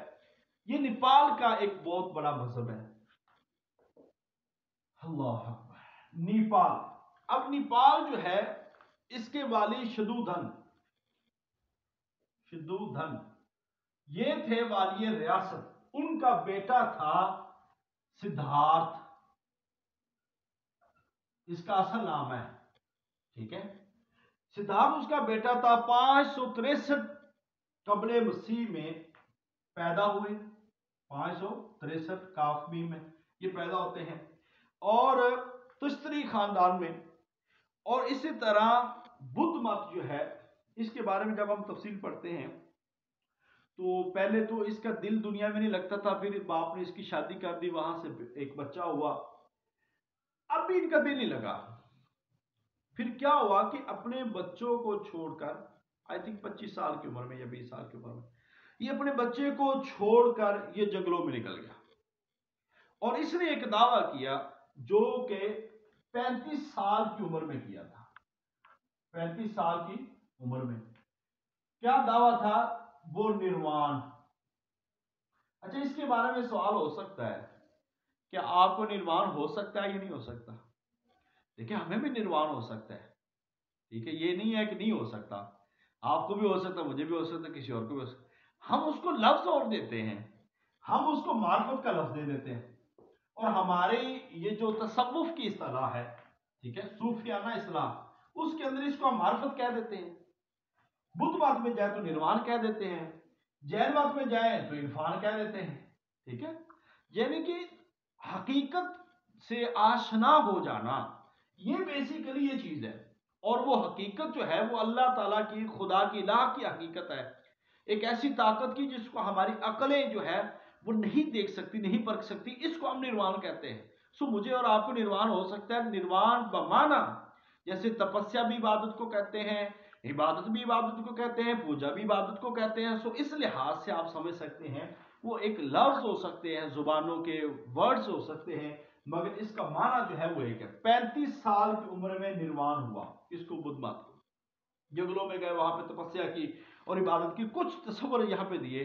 یہ نیپال کا ایک بہت بڑا مذہب ہے۔ اللہ اکبر، نیپال۔ اب نیپال جو ہے اس کے والی شدودھن یہ تھے والی ریاست، ان کا بیٹا تھا سدھارتھ، اس کا اصل نام ہے، ٹھیک ہے، سدھارتھ اس کا بیٹا تھا، 563 قبل مسیح میں پیدا ہوئے، 563 کافمی میں یہ پیدا ہوتے ہیں، اور تشتری خاندان میں۔ اور اسی طرح بدھ مت جو ہے اس کے بارے میں جب ہم تفصیل پڑھتے ہیں تو پہلے تو اس کا دل دنیا میں نہیں لگتا تھا، پھر باپ نے اس کی شادی کر دی، وہاں سے ایک بچہ ہوا، اب بھی ان کا دل نہیں لگا۔ پھر کیا ہوا کہ اپنے بچوں کو چھوڑ کر، آئی تھنک 25 سال کی عمر میں یا 20 سال کی عمر میں، یہ اپنے بچے کو چھوڑ کر یہ جنگلوں میں نکل گیا، اور اس نے ایک دعویٰ کیا جو کہ 35 سال کی عمر میں کیا تھا۔ 35 سال کی عمر میں کیا دعویٰ تھا؟ وہ نروان۔ اچھا، اس کے بارے میں سوال ہو سکتا ہے کہ آپ کو نروان ہو سکتا ہے یا نہیں ہو سکتا؟ دیکھیں، ہمیں بھی نروان ہو سکتا ہے، ٹھیک ہے، یہ نہیں ہے کہ نہیں ہو سکتا، آپ کو بھی ہو سکتا، مجھے بھی ہو سکتا، کسی اور کو بھی ہو سکتا۔ ہم اس کو لفظ اور دیتے ہیں، ہم اس کو معرفت کا لفظ دے دیتے ہیں، اور ہمارے یہ جو تصوف کی اصطلاح ہے، ٹھیک ہے، صوفیانہ اصطلاح، اس کے اندر اس کو ہم معرفت کہہ دیتے ہیں۔ بدھ مت میں جائے تو نروان کہہ دیتے ہیں، جین مت میں جائے تو عرفان کہہ دیتے ہیں، ٹھیک ہے، یعنی کہ حقیقت سے آشنا ہو جانا، یہ بیسیکلی یہ چیز ہے، اور وہ حقیقت جو ہے وہ اللہ تعالیٰ کی، خدا کی الہ کی حقیقت ہے، ایک ایسی طاقت کی جس کو ہماری عقلیں جو ہے وہ نہیں دیکھ سکتی، نہیں پرکھ سکتی، اس کو ہم نروان کہتے ہیں۔ سو مجھے اور آپ کو نروان ہو سکتا ہے، نروان بمانا جیسے تپسیا بھی عبادت کو کہتے ہیں، عبادت بھی عبادت کو کہتے ہیں، پوجا بھی عبادت کو کہتے ہیں، سو اس لحاظ سے آپ سمجھ سکتے ہیں وہ ایک لفظ ہو سکتے ہیں، زبانوں کے ورڈز ہو سکتے ہیں، مگر اس کا معنی جو ہے وہ ایک ہے۔ 35 سال کی عمر میں نروان ہوا، اس کو بدھ مت کو، جنگلوں میں گئے، وہاں پہ تپسیا کی اور عبادت کی، کچھ تصور یہاں پہ دیے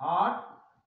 8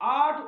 8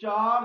4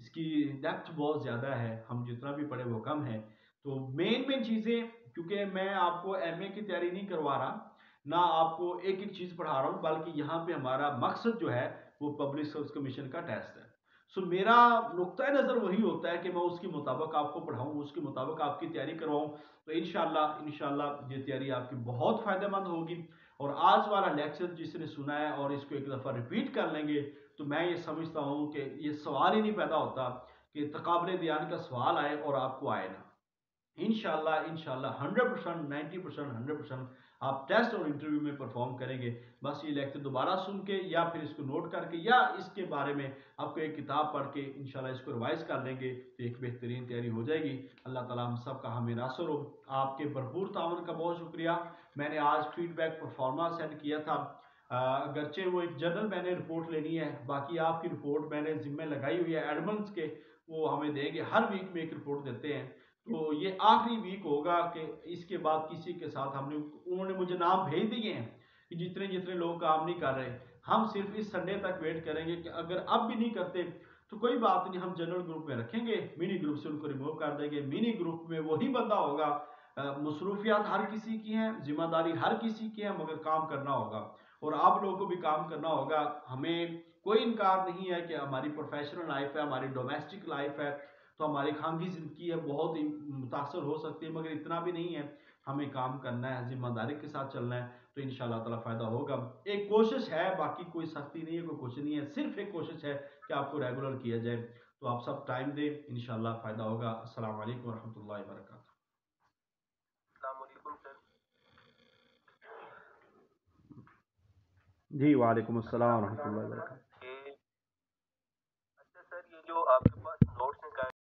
اس کی ڈیپتھ بہت زیادہ ہے، ہم جتنا بھی پڑھے وہ کم ہے. تو مین چیزیں، کیونکہ میں آپ کو ایم اے کی تیاری نہیں کروا رہا، نہ آپ کو ایک ایک چیز پڑھا رہا ہوں، بلکہ یہاں پہ ہمارا مقصد جو ہے وہ پبلک سروس کمیشن کا ٹیسٹ ہے. سو میرا نقطۂ نظر وہی ہوتا ہے کہ میں اس کے مطابق آپ کو پڑھاؤں، اس کے مطابق آپ کی تیاری کرواؤں. تو انشاءاللہ یہ تیاری آپ کی بہت فائدہ مند ہوگی. اور آج والا لیکچر جس نے سنا ہے اور اس کو ایک دفعہ ریپیٹ کر لیں گے تو میں یہ سمجھتا ہوں کہ یہ سوال ہی نہیں پیدا ہوتا کہ تقابل دیان کا سوال آئے اور آپ کو آئے نہ. انشاءاللہ 100%، 90%، 100% آپ ٹیسٹ اور انٹرویو میں پرفارم کریں گے. بس یہ لیکچر دوبارہ سن کے یا پھر اس کو نوٹ کر کے یا اس کے بارے میں آپ کو ایک کتاب پڑھ کے انشاءاللہ اس کو ریوائز کر لیں گے تو ایک بہترین تیاری ہو جائے گی. اللہ تعالیٰ ہم سب کا ہمیں ناصر ہو. آپ کے بھرپور تعاون کا بہت شکریہ. میں نے آج فیڈ بیک پرفارما سینڈ کیا تھا، اگرچہ وہ ایک جنرل میں نے رپورٹ لینی ہے، باقی آپ کی رپورٹ میں نے ذمہ لگائی ہوئی ہے ایڈمنس کے، وہ ہمیں دیں گے، ہر ویک میں ایک رپورٹ دیتے ہیں. تو یہ آخری ویک ہوگا کہ اس کے بعد کسی کے ساتھ انہوں نے مجھے نام بھیج دیے ہیں کہ جتنے لوگ کام نہیں کر رہے، ہم صرف اس سنڈے تک ویٹ کریں گے کہ اگر اب بھی نہیں کرتے تو کوئی بات نہیں، ہم جنرل گروپ میں رکھیں گے، منی گروپ سے ان کو ریموو کر دیں گے. منی گروپ میں وہی بندہ ہوگا، مصروفیات ہر کسی کی ہیں، ذمہ داری ہر کسی کی ہے، مگر کام کرنا ہوگا اور آپ لوگوں کو بھی کام کرنا ہوگا. ہمیں کوئی انکار نہیں ہے کہ ہماری پروفیشنل لائف ہے، ہماری ڈومیسٹک لائف ہے، تو ہماری خانگی زندگی ہے، بہت متاثر ہو سکتی ہے، مگر اتنا بھی نہیں ہے. ہمیں کام کرنا ہے، ذمہ داری کے ساتھ چلنا ہے، تو انشاءاللہ تعالیٰ فائدہ ہوگا. ایک کوشش ہے، باقی کوئی سختی نہیں ہے، کوئی کچھ نہیں ہے، صرف ایک کوشش ہے کہ آپ کو ریگولر کیا جائے. تو آپ سب ٹائم دیں، انشاءاللہ فائدہ ہوگا. السلام علیکم ورحمۃ اللہ وبرکاتہ. السلام علیکم سر. جی وعلیکم السلام السلام ورحمۃ اللہ علیکم سر. وبرکاتہ.